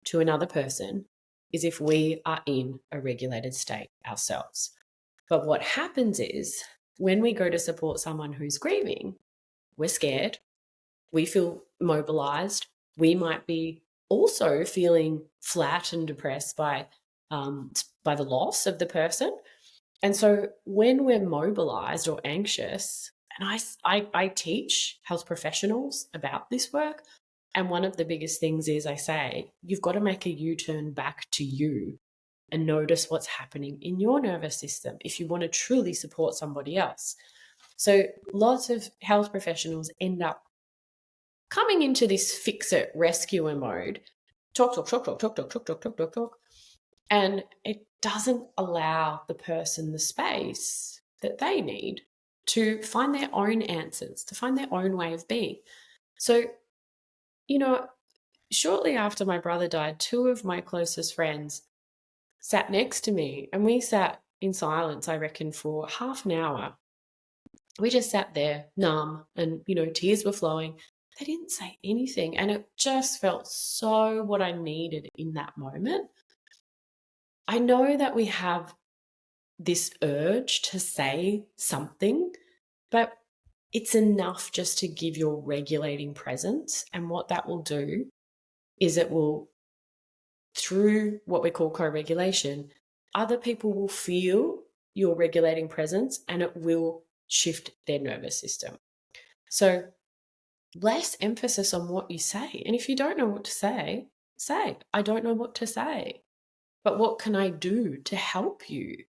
to another person is if we are in a regulated state ourselves. But what happens is, when we go to support someone who's grieving, we're scared, we feel mobilized, we might be also feeling flat and depressed by the loss of the person. And so when we're mobilized or anxious, and I teach health professionals about this work, and one of the biggest things is, I say, you've got to make a U-turn back to you and notice what's happening in your nervous system if you want to truly support somebody else. So lots of health professionals end up coming into this fix-it rescuer mode, talk, talk, talk, talk, talk, talk, talk, talk, talk, talk, talk, and it doesn't allow the person the space that they need to find their own answers, to find their own way of being. So, shortly after my brother died, 2 of my closest friends sat next to me, and we sat in silence, I reckon, for half an hour. We just sat there numb, and, tears were flowing. They didn't say anything, and it just felt so what I needed in that moment. I know that we have this urge to say something, but it's enough just to give your regulating presence. And what that will do is it will, through what we call co-regulation, other people will feel your regulating presence and it will shift their nervous system. So less emphasis on what you say. And if you don't know what to say, I don't know what to say. But what can I do to help you?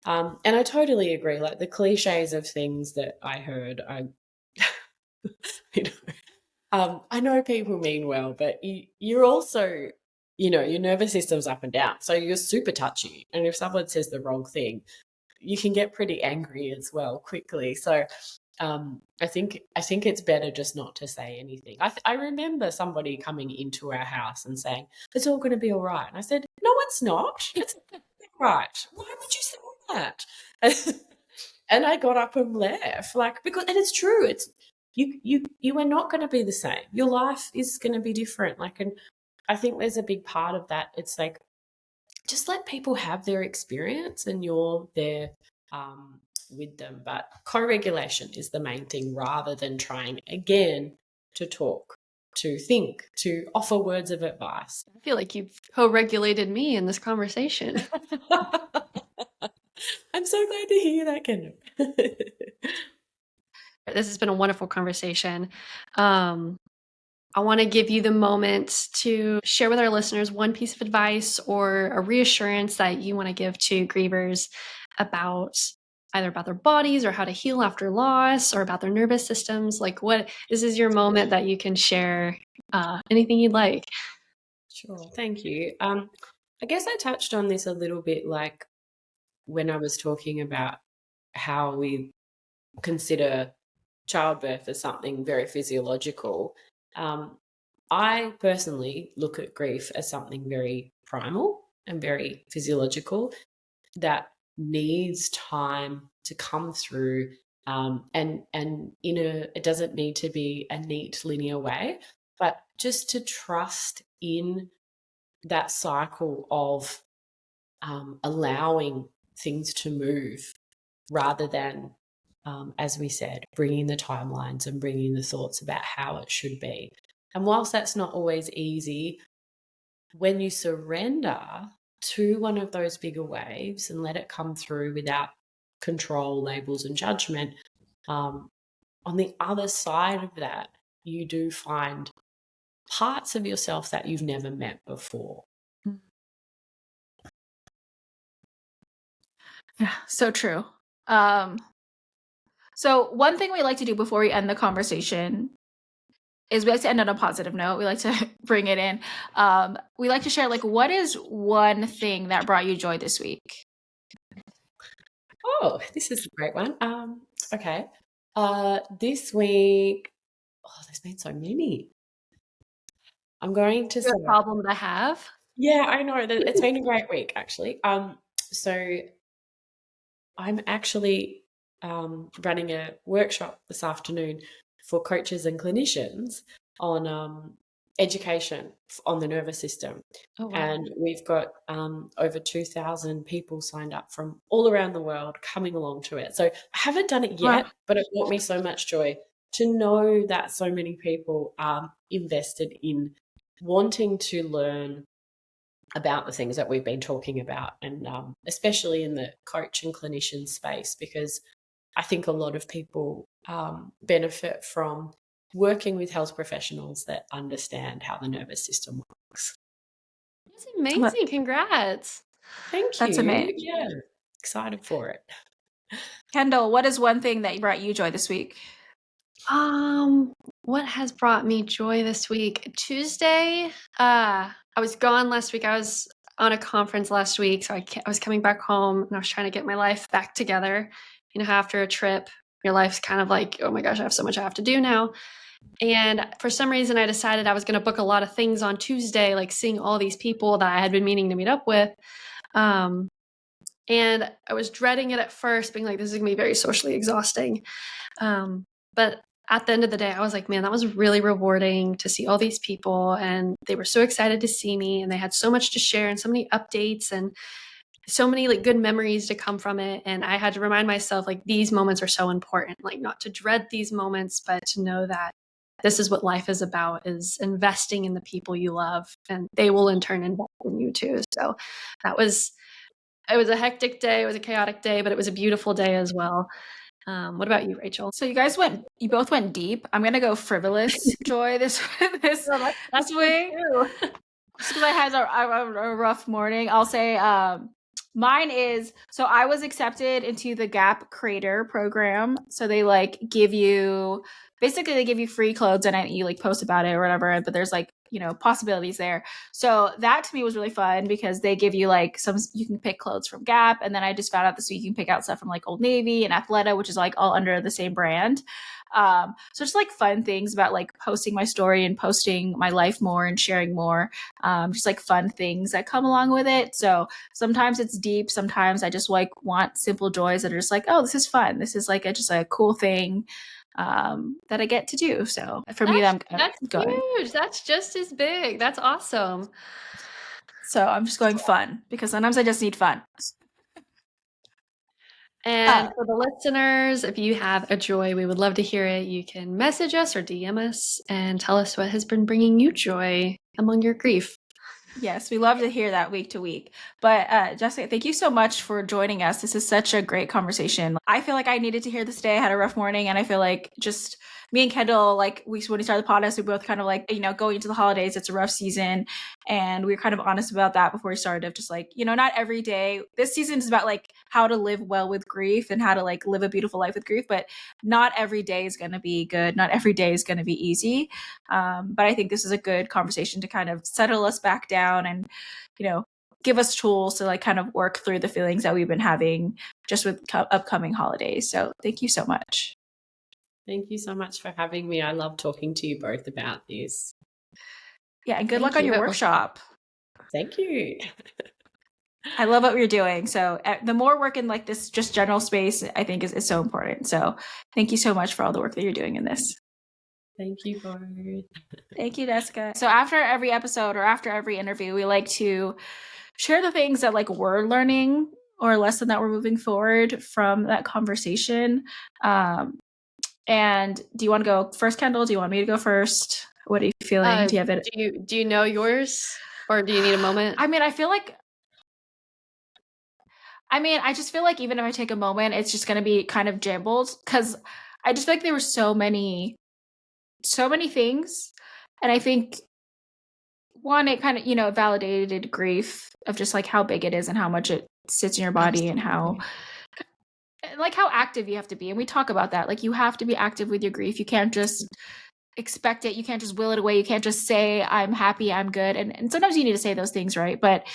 And I totally agree. Like the cliches of things that I heard, you know, I know people mean well, but you're also, you know, your nervous system's up and down. So you're super touchy. And if someone says the wrong thing, you can get pretty angry as well quickly. So I think it's better just not to say anything. I remember somebody coming into our house and saying, "It's all going to be all right." And I said, "No, it's not. It's not right. Why would you say that?" And I got up and left, like, because, and it's true. It's you are not going to be the same. Your life is going to be different. Like, and I think there's a big part of that. It's like, just let people have their experience and you're there with them. But co-regulation is the main thing, rather than trying again to talk, to think, to offer words of advice. I feel like you've co-regulated me in this conversation. I'm so glad to hear that, Kendall. This has been a wonderful conversation. I want to give you the moment to share with our listeners one piece of advice or a reassurance that you want to give to grievers about either about their bodies or how to heal after loss or about their nervous systems. Like, what, this is your moment that you can share anything you'd like. Sure, thank you. I guess I touched on this a little bit, like when I was talking about how we consider childbirth as something very physiological. I personally look at grief as something very primal and very physiological that needs time to come through, and it doesn't need to be a neat linear way, but just to trust in that cycle of allowing things to move, rather than, as we said, bringing the timelines and bringing the thoughts about how it should be. And whilst that's not always easy, when you surrender to one of those bigger waves and let it come through without control, labels, and judgment, on the other side of that, you do find parts of yourself that you've never met before. Yeah, so true. So one thing we like to do before we end the conversation is we like to end on a positive note. We like to bring it in. We like to share, like, what is one thing that brought you joy this week? Oh, this is a great one. Okay. This week, there's been so many. I'm going to say, A problem to have. yeah, I know. It's been a great week, actually. So I'm actually running a workshop this afternoon for coaches and clinicians on education on the nervous system. Oh, wow. And we've got over 2,000 people signed up from all around the world coming along to it. So I haven't done it yet, but it brought me so much joy to know that so many people are invested in wanting to learn about the things that we've been talking about, and especially in the coach and clinician space, because I think a lot of people benefit from working with health professionals that understand how the nervous system works. That's amazing. Congrats. Thank you. That's amazing. Yeah, excited for it. Kendall, what is one thing that brought you joy this week? What has brought me joy this week? Tuesday, I was gone last week. I was on a conference last week, so I was coming back home and I was trying to get my life back together. You know, after a trip, your life's kind of like, oh my gosh, I have so much I have to do now. And for some reason, I decided I was going to book a lot of things on Tuesday, like seeing all these people that I had been meaning to meet up with. And I was dreading it at first, being like, this is going to be very socially exhausting. But at the end of the day, I was like, man, that was really rewarding to see all these people. And they were so excited to see me. And they had so much to share and so many updates and so many like good memories to come from it. And I had to remind myself, like, these moments are so important, like not to dread these moments, but to know that this is what life is about, is investing in the people you love, and they will in turn invest in you too. So it was a hectic day. It was a chaotic day, but it was a beautiful day as well. What about you, Rachel? So you both went deep. I'm gonna go frivolous joy this this That's week. Just because I had a rough morning, I'll say mine is, so I was accepted into the Gap Creator program. So they like give you, basically they give you free clothes and you like post about it or whatever, but there's like, you know, possibilities there. So that to me was really fun because they give you like you can pick clothes from Gap. And then I just found out this week you can pick out stuff from like Old Navy and Athleta, which is like all under the same brand. So just like fun things about like posting my story and posting my life more and sharing more, just like fun things that come along with it. So sometimes it's deep. Sometimes I just like want simple joys that are just like, oh, this is fun. This is like just a cool thing that I get to do. So for me, that's going huge. That's just as big. That's awesome. So I'm just going fun because sometimes I just need fun. And for the listeners, if you have a joy, we would love to hear it. You can message us or DM us and tell us what has been bringing you joy among your grief. Yes, we love to hear that week to week. But Jessica, thank you so much for joining us. This is such a great conversation. I feel like I needed to hear this today. I had a rough morning, and I feel like just me and Kendall, like when we started the podcast, we both kind of like, you know, going into the holidays, it's a rough season. And we were kind of honest about that before we started, of just like, you know, not every day. This season is about like how to live well with grief and how to like live a beautiful life with grief, but not every day is going to be good. Not every day is going to be easy. But I think this is a good conversation to kind of settle us back down and, you know, give us tools to like kind of work through the feelings that we've been having just with upcoming holidays. So thank you so much. Thank you so much for having me. I love talking to you both about this. Yeah, and good luck on your workshop. Thank you. I love what you're doing. So the more work in like this just general space, I think is so important. So thank you so much for all the work that you're doing in this. Thank you both. Thank you, Jessica. So after every episode or after every interview, we like to share the things that like we're learning or a lesson that we're moving forward from that conversation. And do you want to go first, Kendall? Do you want me to go first? What are you feeling? Do you have it? Do you know yours, or do you need a moment? I just feel like even if I take a moment, it's just going to be kind of jumbled because I just feel like there were so many things. And I think one, it kind of, you know, validated grief of just like how big it is and how much it sits in your body. Absolutely. And how active you have to be. And we talk about that. Like you have to be active with your grief. You can't just expect it. You can't just will it away. You can't just say, I'm happy, I'm good. And sometimes you need to say those things, right? But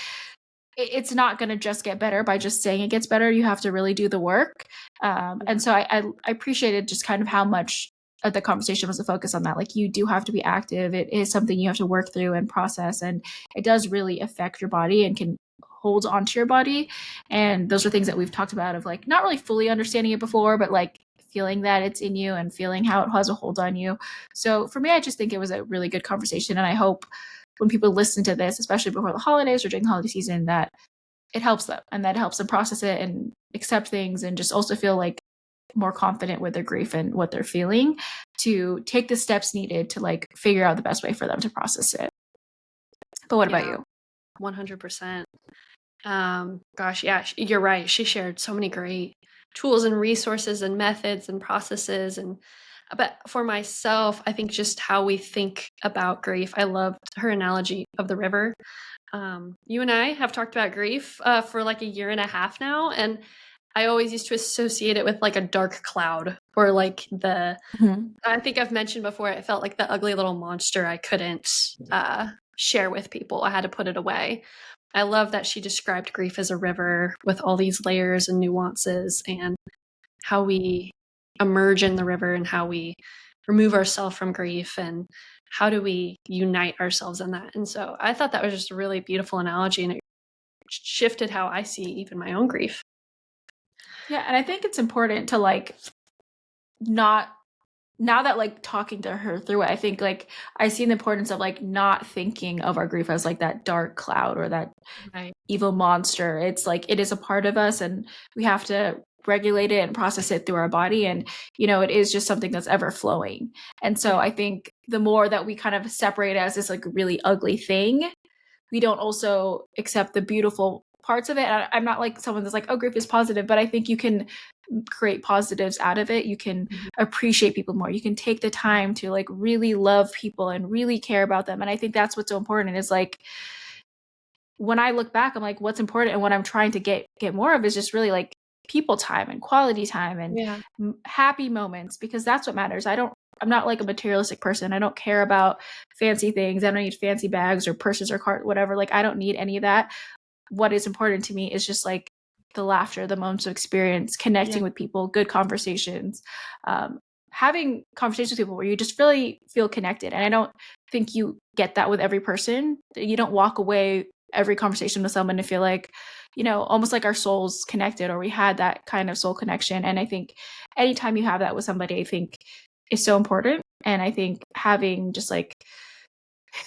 it's not going to just get better by just saying it gets better. You have to really do the work. And so I appreciated just kind of how much the conversation was a focus on that. Like you do have to be active. It is something you have to work through and process. And it does really affect your body and can hold onto your body. And those are things that we've talked about of like not really fully understanding it before, but like feeling that it's in you and feeling how it has a hold on you. So for me, I just think it was a really good conversation. And I hope when people listen to this, especially before the holidays or during the holiday season, that it helps them and that helps them process it and accept things and just also feel like more confident with their grief and what they're feeling to take the steps needed to like figure out the best way for them to process it. But what about you? 100%. Gosh, yeah, you're right. She shared so many great tools and resources and methods and processes. But for myself, I think just how we think about grief, I loved her analogy of the river. You and I have talked about grief for like a year and a half now, and I always used to associate it with like a dark cloud or like I think I've mentioned before, it felt like the ugly little monster I couldn't share with people. I had to put it away. I love that she described grief as a river with all these layers and nuances and how we emerge in the river and how we remove ourselves from grief and how do we unite ourselves in that. And so I thought that was just a really beautiful analogy and it shifted how I see even my own grief. Yeah, and I think it's important to like not now that like talking to her through it, I think like I see the importance of like not thinking of our grief as like that dark cloud or that evil monster. It's like it is a part of us and we have to regulate it and process it through our body. And, you know, it is just something that's ever flowing. And so I think the more that we kind of separate as this like really ugly thing, we don't also accept the beautiful parts of it. I'm not like someone that's like, oh, grief is positive, but I think you can create positives out of it. You can appreciate people more. You can take the time to like really love people and really care about them. And I think that's what's so important is like, when I look back, I'm like, what's important and what I'm trying to get more of is just really like people time and quality time and happy moments, because that's what matters. I'm not like a materialistic person. I don't care about fancy things. I don't need fancy bags or purses or cart, whatever. Like, I don't need any of that. What is important to me is just like the laughter, the moments of experience, connecting with people, good conversations, having conversations with people where you just really feel connected. And I don't think you get that with every person. You don't walk away every conversation with someone to feel like, you know, almost like our souls connected, or we had that kind of soul connection. And I think anytime you have that with somebody, I think is so important. And I think having just like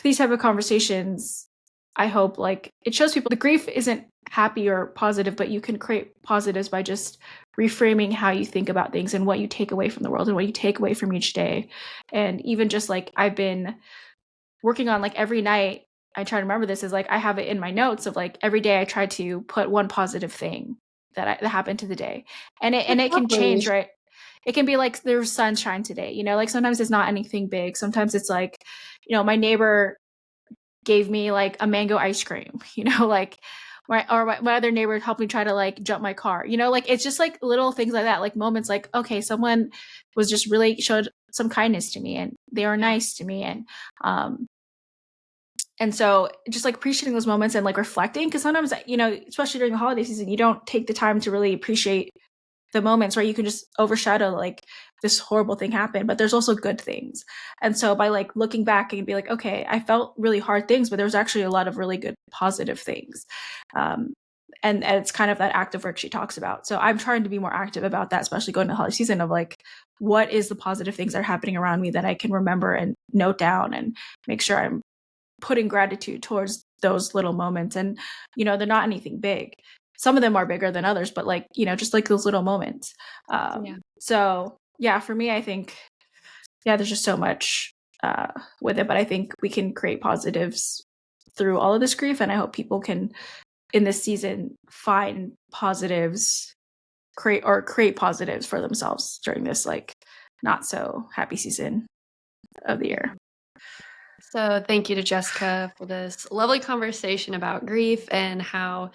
these type of conversations, I hope like it shows people the grief isn't happy or positive, but you can create positives by just reframing how you think about things and what you take away from the world and what you take away from each day. And even just like I've been working on like every night, I try to remember this, is like I have it in my notes of like every day I try to put one positive thing that happened to the day. And it can change, right? It can be like there's sunshine today, you know, like sometimes it's not anything big. Sometimes it's like, you know, my neighbor gave me like a mango ice cream, you know, like my other neighbor helped me try to like jump my car, you know, like it's just like little things like that, like moments like, okay, someone was just really showed some kindness to me and they were nice to me. And so just like appreciating those moments and like reflecting, because sometimes, you know, especially during the holiday season, you don't take the time to really appreciate the moments, right? You can just overshadow like this horrible thing happened, but there's also good things. And so by like looking back and be like, okay, I felt really hard things, but there was actually a lot of really good positive things. And it's kind of that active work she talks about. So I'm trying to be more active about that, especially going to the holiday season, of like, what is the positive things that are happening around me that I can remember and note down and make sure I'm putting gratitude towards those little moments. And, you know, they're not anything big. Some of them are bigger than others, but like, you know, just like those little moments. So yeah, for me, I think, there's just so much with it, but I think we can create positives through all of this grief. And I hope people can, in this season, find positives, create positives for themselves during this like not so happy season of the year. So thank you to Jessica for this lovely conversation about grief and how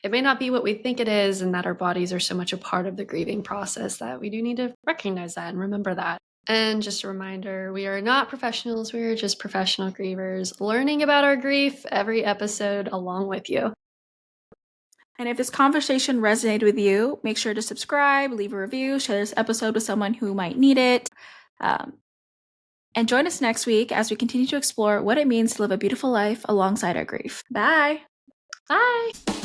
it may not be what we think it is, and that our bodies are so much a part of the grieving process that we do need to recognize that and remember that. And just a reminder, we are not professionals. We are just professional grievers learning about our grief every episode along with you. And if this conversation resonated with you, make sure to subscribe, leave a review, share this episode with someone who might need it. And join us next week as we continue to explore what it means to live a beautiful life alongside our grief. Bye. Bye.